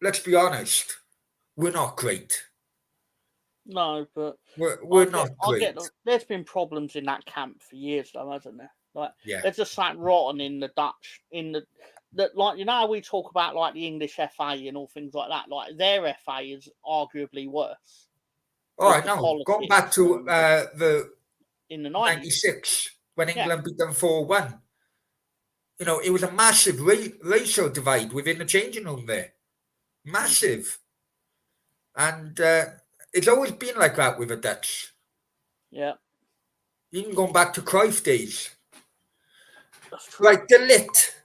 let's be honest, we're not great. No, but we're not great. There's been problems in that camp for years, though, hasn't there? Yeah. There's just something rotten in the Dutch, how we talk about the English FA and all things like that. Their FA is arguably worse. All right, now going back to in the 96 when England beat them 4-1. It was a massive racial divide within the changing room there. Massive. And it's always been like that with the Dutch. Yeah. Even going back to Cruyff days. That's true. Right, De Ligt.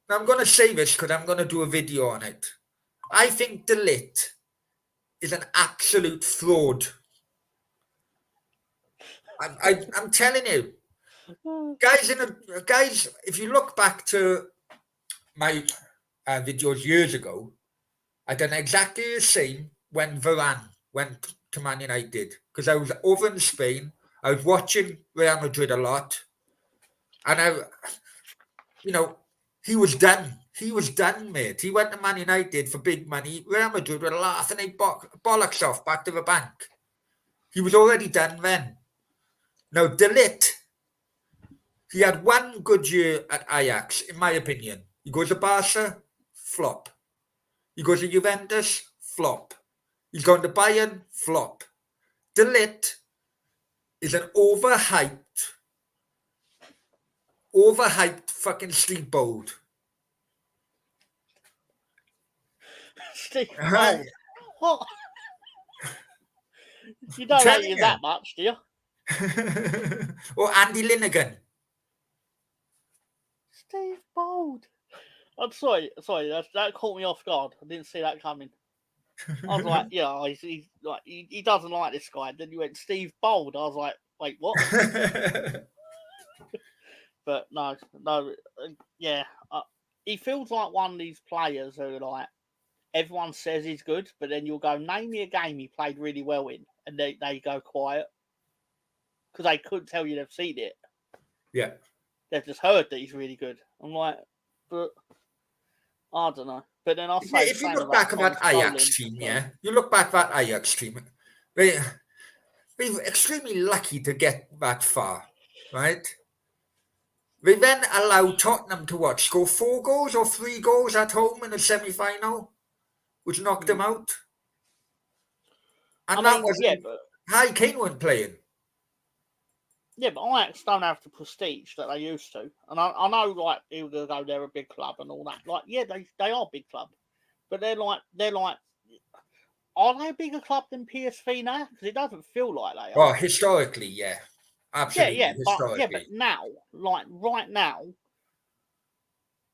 Now I'm going to say this because I'm going to do a video on it. I think De Ligt is an absolute fraud. I'm telling you. Guys, if you look back to my videos years ago, I done exactly the same when Varane went to Man United because I was over in Spain. I was watching Real Madrid a lot, and he was done. He was done, mate. He went to Man United for big money. Real Madrid were laughing their bollocks off back to the bank. He was already done then. Now, De Ligt, he had one good year at Ajax, in my opinion. He goes to Barca, flop. He goes to Juventus, flop. He's going to Bayern, flop. De Ligt is an overhyped fucking steamboat. Steve Bold. What? You don't hate you that much, do you? Or Andy Linnigan. Steve Bold. I'm sorry, that caught me off guard. I didn't see that coming. I was like, yeah, he doesn't like this guy. Then you went Steve Bold. I was like, wait, what? But no, yeah. He feels like one of these players who, like, everyone says he's good, but then you'll go, name me a game he played really well in, and they go quiet. Because they couldn't tell you they've seen it. Yeah. They've just heard that he's really good. I'm like, but I don't know. But then I'll say, if you look back at that Ajax team, you look back at that Ajax team, they were extremely lucky to get that far, right? They then allowed Tottenham to score 4 goals or 3 goals at home in the semi-final, which knocked them out. And but Harry Kane weren't playing. Yeah, but Ajax don't have the prestige that they used to. And I know, like, people go, they're a big club and all that. Like, yeah, they are a big club. But they're like, are they a bigger club than PSV now? Because it doesn't feel like they are. Well, historically, yeah. Absolutely, yeah, historically. But now, like, right now,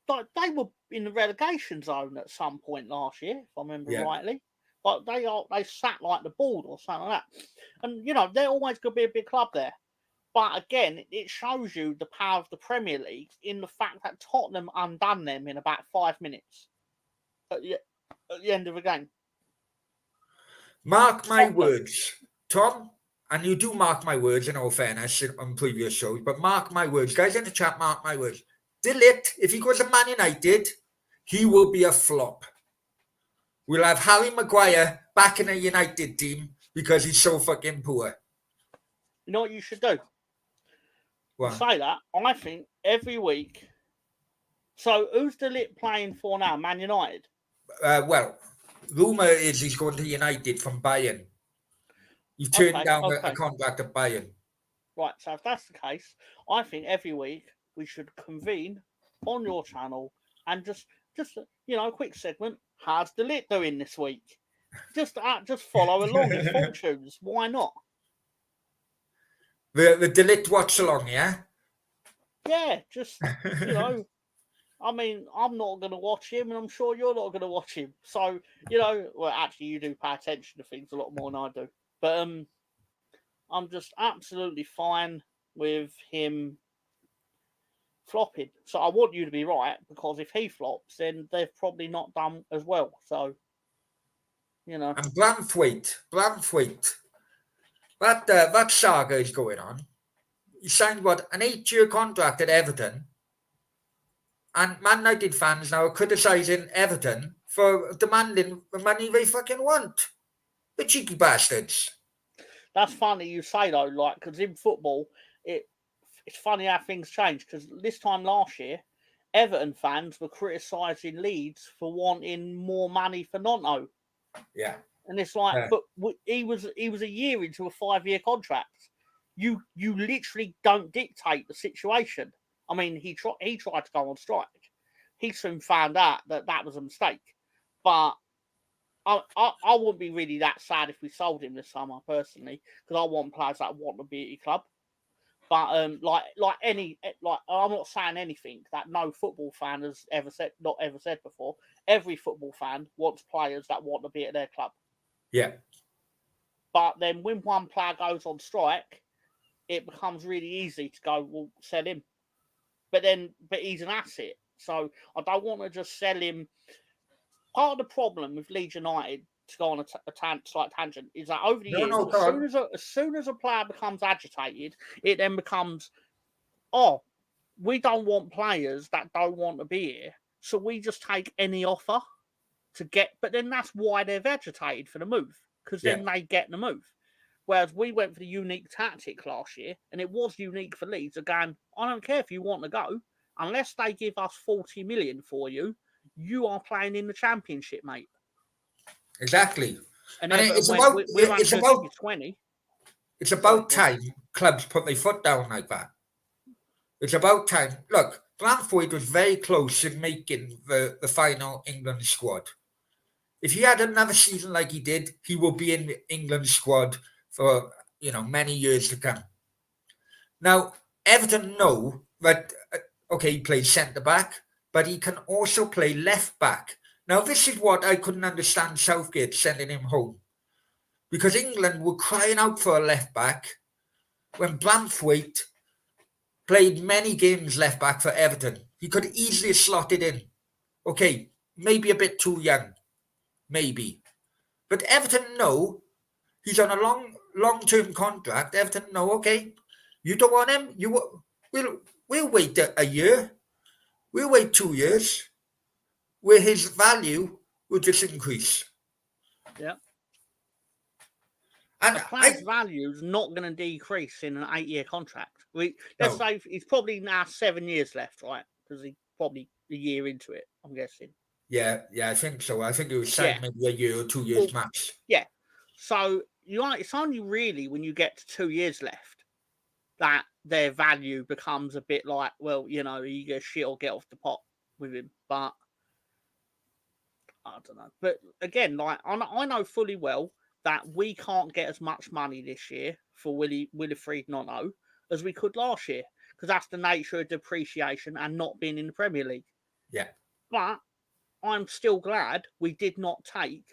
like, they were in the relegation zone at some point last year, if I remember rightly. Like, they sat like the board or something like that. And, they're always going to be a big club there. But again, it shows you the power of the Premier League in the fact that Tottenham undone them in about 5 minutes at the end of the game. Mark my words, Tom, and you do mark my words in all fairness on previous shows, but mark my words. Guys in the chat, mark my words. De Ligt, if he goes to Man United, he will be a flop. We'll have Harry Maguire back in a United team because he's so fucking poor. You know what you should do? Well, say that, I think every week. So who's De Ligt playing for now? Man United? Well, rumour is he's going to United from Bayern. You've turned down a contract at Bayern. Right, so if that's the case, I think every week we should convene on your channel and just a quick segment. How's De Ligt doing this week? Just follow along his fortunes. Why not? The De Ligt watch along, yeah? Yeah, just, I mean, I'm not going to watch him, and I'm sure you're not going to watch him. So, well, actually, you do pay attention to things a lot more than I do. But I'm just absolutely fine with him flopping. So I want you to be right, because if he flops, then they've probably not done as well. So, And Branthwaite. That saga is going on. He signed, an 8-year contract at Everton. And Man United fans now are criticising Everton for demanding the money they fucking want. The cheeky bastards. That's funny you say, though, like, because in football, it's funny how things change. Because this time last year, Everton fans were criticising Leeds for wanting more money for Nonto. Yeah. And it's like, but he was a year into a 5-year contract. You literally don't dictate the situation. I mean, he tried to go on strike. He soon found out that was a mistake. But I wouldn't be really that sad if we sold him this summer, personally, because I want players that want to be at your club. But I'm not saying anything that no football fan has ever said before. Every football fan wants players that want to be at their club. Yeah. But then when one player goes on strike, it becomes really easy to go, well, sell him. But he's an asset. So I don't want to just sell him. Part of the problem with Leeds United, to go on a slight tangent, is that over the years, as soon as a player becomes agitated, it then becomes, we don't want players that don't want to be here, so we just take any offer to get. But then that's why they've agitated for the move, because then they get the move. Whereas we went for the unique tactic last year, and it was unique for Leeds. Again, I don't care if you want to go, unless they give us 40 million for you, you are playing in the Championship, mate. Exactly. And it's about 20. It's about time clubs put their foot down like that. It's about time. Look, Branthwaite was very close in making the final England squad. If he had another season like he did, he will be in the England squad for many years to come. Now, Everton know that he plays centre back, but he can also play left back. Now, this is what I couldn't understand Southgate sending him home, because England were crying out for a left back when Branthwaite played many games left back for Everton. He could easily have slotted in. Okay, maybe a bit too young, maybe. But Everton know he's on a long-term contract. Everton know, okay, you don't want him. We'll wait a year. We'll wait 2 years, where his value will just increase. Yeah. And a player's value is not going to decrease in an 8-year contract. Let's say he's probably now 7 years left, right? Because he's probably a year into it, I'm guessing. Yeah, I think so. I think it was signed maybe a year or 2 years max. Yeah. So it's only really when you get to 2 years left that their value becomes a bit like, well, you get shit or get off the pot with him. But I don't know. But again, like I know fully well that we can't get as much money this year for Wilfried Nono as we could last year, because that's the nature of depreciation and not being in the Premier League. Yeah. But I'm still glad we did not take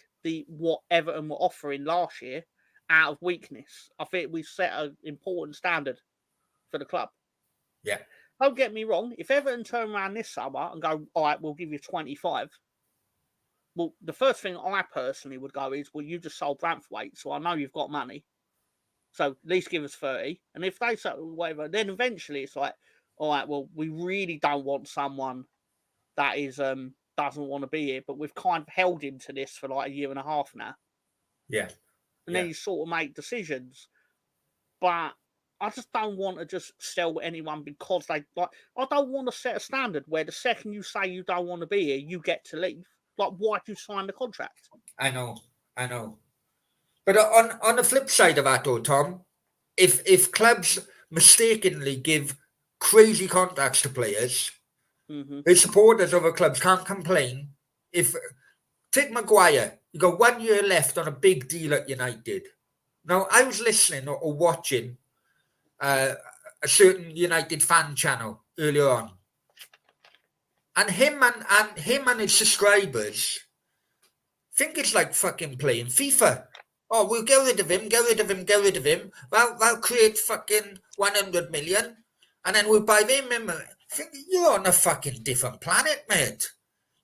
what Everton were offering last year out of weakness. I think we set an important standard for the club. Yeah. Don't get me wrong. If Everton turn around this summer and go, all right, we'll give you 25. Well, the first thing I personally would go is, well, you just sold Branthwaite, so I know you've got money. So at least give us 30. And if they say whatever, then eventually it's like, all right, well, we really don't want someone that is doesn't want to be here, but we've kind of held him to this for like a year and a half now. Yeah. And then you sort of make decisions. But I just don't want to just sell anyone because they like. I don't want to set a standard where the second you say you don't want to be here, you get to leave. Like, why do you sign the contract? I know. But on the flip side of that, though, Tom, if clubs mistakenly give crazy contracts to players, the supporters of a clubs can't complain. If take Maguire, you got 1 year left on a big deal at United. Now, I was listening or watching a certain United fan channel earlier on, and him and his subscribers think it's like fucking playing FIFA. Oh, we'll get rid of him. Well, they'll create fucking 100 million, and then we'll buy them. You're on a fucking different planet, mate.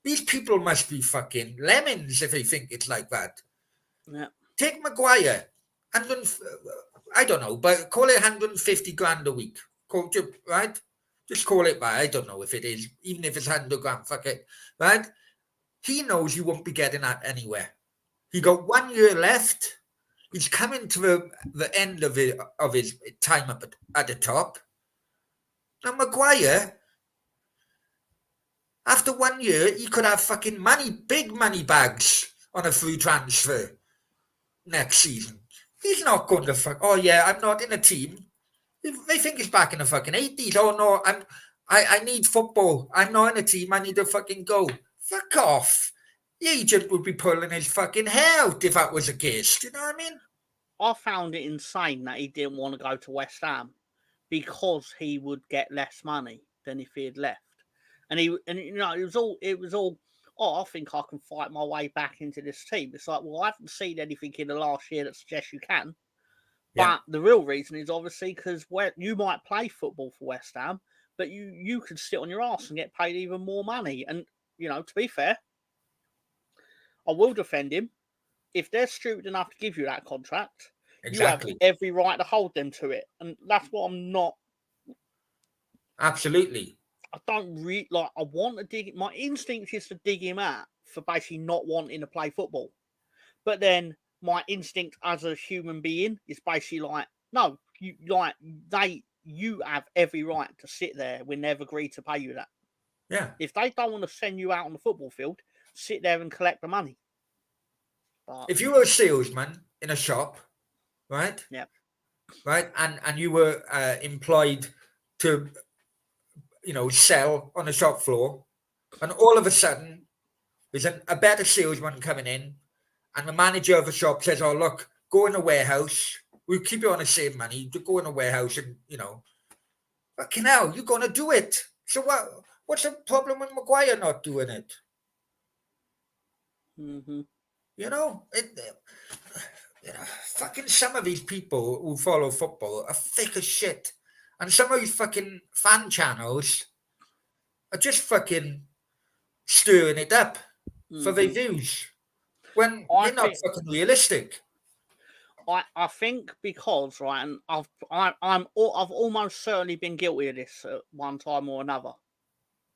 These people must be fucking lemons if they think it's like that. Yeah. Take Maguire, I don't know, but call it 150 grand a week. Right? Just call it by. I don't know if it is, even if it's 100 grand, fuck it. Right? He knows you won't be getting that anywhere. He got 1 year left. He's coming to the end of his time up at the top. Now, Maguire, after 1 year, he could have fucking big money bags on a free transfer next season. He's not going to oh yeah, I'm not in a team. They think he's back in the fucking 80s. Oh no, I need football. I'm not in a team. I need to fucking go. Fuck off. The agent would be pulling his fucking hair out if that was the case. Do you know what I mean? I found it insane that he didn't want to go to West Ham because he would get less money than if he had left. And it was all, oh, I think I can fight my way back into this team. It's like, well, I haven't seen anything in the last year that suggests you can. Yeah. But the real reason is obviously because you might play football for West Ham, but you could sit on your arse and get paid even more money. And, to be fair, I will defend him. If they're stupid enough to give you that contract, exactly, you have every right to hold them to it. And that's what I'm not. Absolutely. I don't really like. I want to dig. My instinct is to dig him out for basically not wanting to play football. But then my instinct as a human being is basically like, no, you have every right to sit there when they've agreed to pay you that. Yeah. If they don't want to send you out on the football field, sit there and collect the money. But if you were a salesman in a shop, right? Yeah. Right, and you were employed to, sell on the shop floor, and all of a sudden there's a better salesman coming in, and the manager of the shop says, "Oh, look, go in the warehouse. We'll keep you on the same money. To go in the warehouse, and fucking hell, you're gonna do it. So what's the problem with Maguire not doing it? Mm-hmm. Fucking some of these people who follow football are thick as shit. And some of these fucking fan channels are just fucking stirring it up for their views when they're not fucking realistic. I think because, right, and I've almost certainly been guilty of this at one time or another.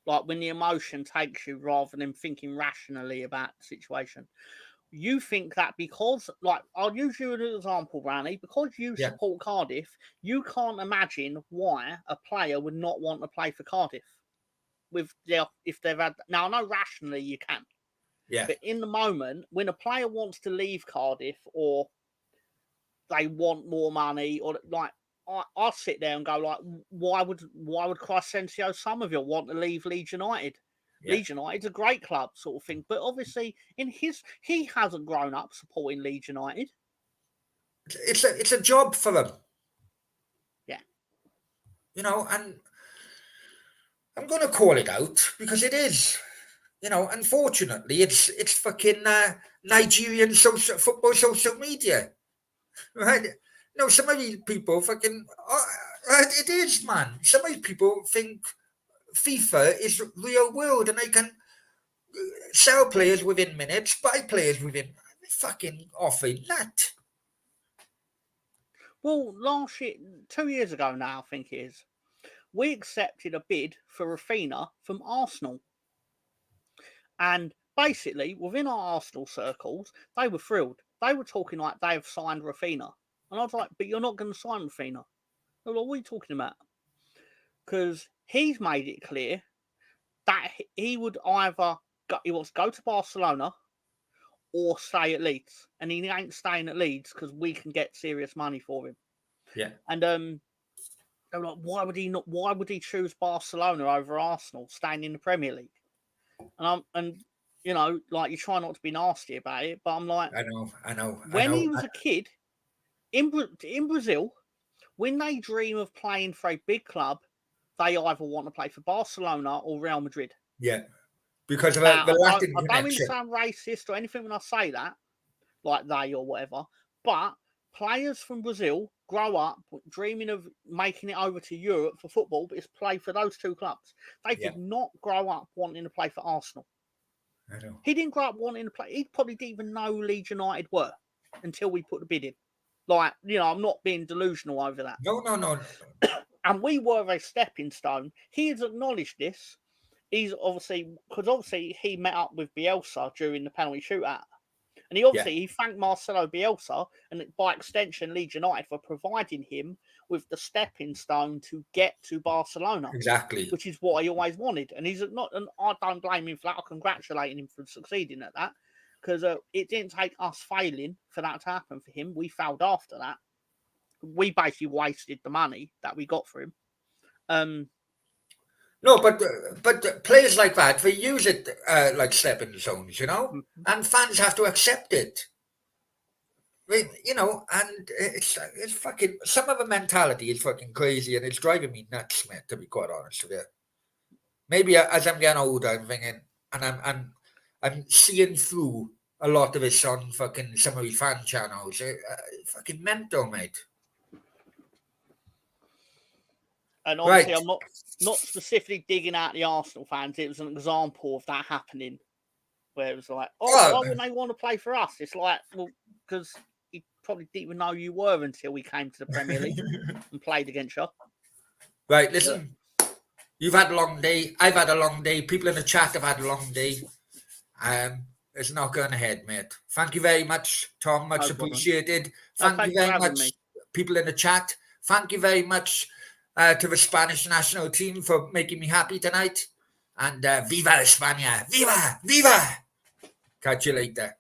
Like when the emotion takes you rather than thinking rationally about the situation. You think that because, like, I'll use you as an example, Brownie, because you support Cardiff, you can't imagine why a player would not want to play for Cardiff if they've had. Now I know rationally you can, but in the moment when a player wants to leave Cardiff or they want more money, or like I sit there and go like, why would Crescencio Somerville want to leave Leeds United? Leeds United's a great club, sort of thing. But obviously, he hasn't grown up supporting Leeds United. It's a job for them. Yeah. You know, and I'm going to call it out because it is. You know, unfortunately, it's fucking Nigerian football social media, right? No, some of these people fucking. It is, man. Some of these people think FIFA is real world, and they can sell players within minutes, buy players within fucking offering that. Well, last year, 2 years ago now, I think it is, we accepted a bid for Rafinha from Arsenal. And basically, within our Arsenal circles, they were thrilled. They were talking like they have signed Rafinha. And I was like, but you're not going to sign Rafinha. They're like, what are you talking about? Because he's made it clear that he would either he wants to go to Barcelona or stay at Leeds, and he ain't staying at Leeds because we can get serious money for him. Yeah. And they're like, why would he not? Why would he choose Barcelona over Arsenal, staying in the Premier League? And you know, like you try not to be nasty about it, but I'm like, I know. When he was a kid in Brazil, when they dream of playing for a big club, they either want to play for Barcelona or Real Madrid. Yeah, because of Now, the Latin I don't mean to connection. sound racist or anything when I say that, like they or whatever, but players from Brazil grow up dreaming of making it over to Europe for football, but it's play for those two clubs. They did not grow up wanting to play for Arsenal. I know. He didn't grow up wanting to play. He probably didn't even know Leeds United were until we put the bid in. Like, you know, I'm not being delusional over that. No. And we were a stepping stone. He has acknowledged this. He's obviously he met up with Bielsa during the penalty shootout. And he thanked Marcelo Bielsa and by extension Leeds United for providing him with the stepping stone to get to Barcelona. Exactly. Which is what he always wanted. And he's not, and I don't blame him for that. I congratulate him for succeeding at that. Because it didn't take us failing for that to happen for him. We failed after that. We basically wasted the money that we got for him. No, but players like that, they use it like stepping stones, you know, and fans have to accept it. You know, and it's fucking, some of the mentality is fucking crazy, and it's driving me nuts, mate, to be quite honest with you. Maybe as I'm getting older, I'm thinking, and I'm seeing through a lot of this on fucking some of these fan channels. Fucking mental, mate. And obviously, I'm not specifically digging out the Arsenal fans. It was an example of that happening, where it was like, why wouldn't they want to play for us? It's like, well, because he probably didn't even know you were until we came to the Premier League and played against you. Right, listen. You've had a long day. I've had a long day. People in the chat have had a long day. It's not going ahead, mate. Thank you very much, Tom. Much appreciated. Thank you very much, people in the chat. Thank you very much to the Spanish national team for making me happy tonight. And Viva España! Viva! Viva! Catch you later.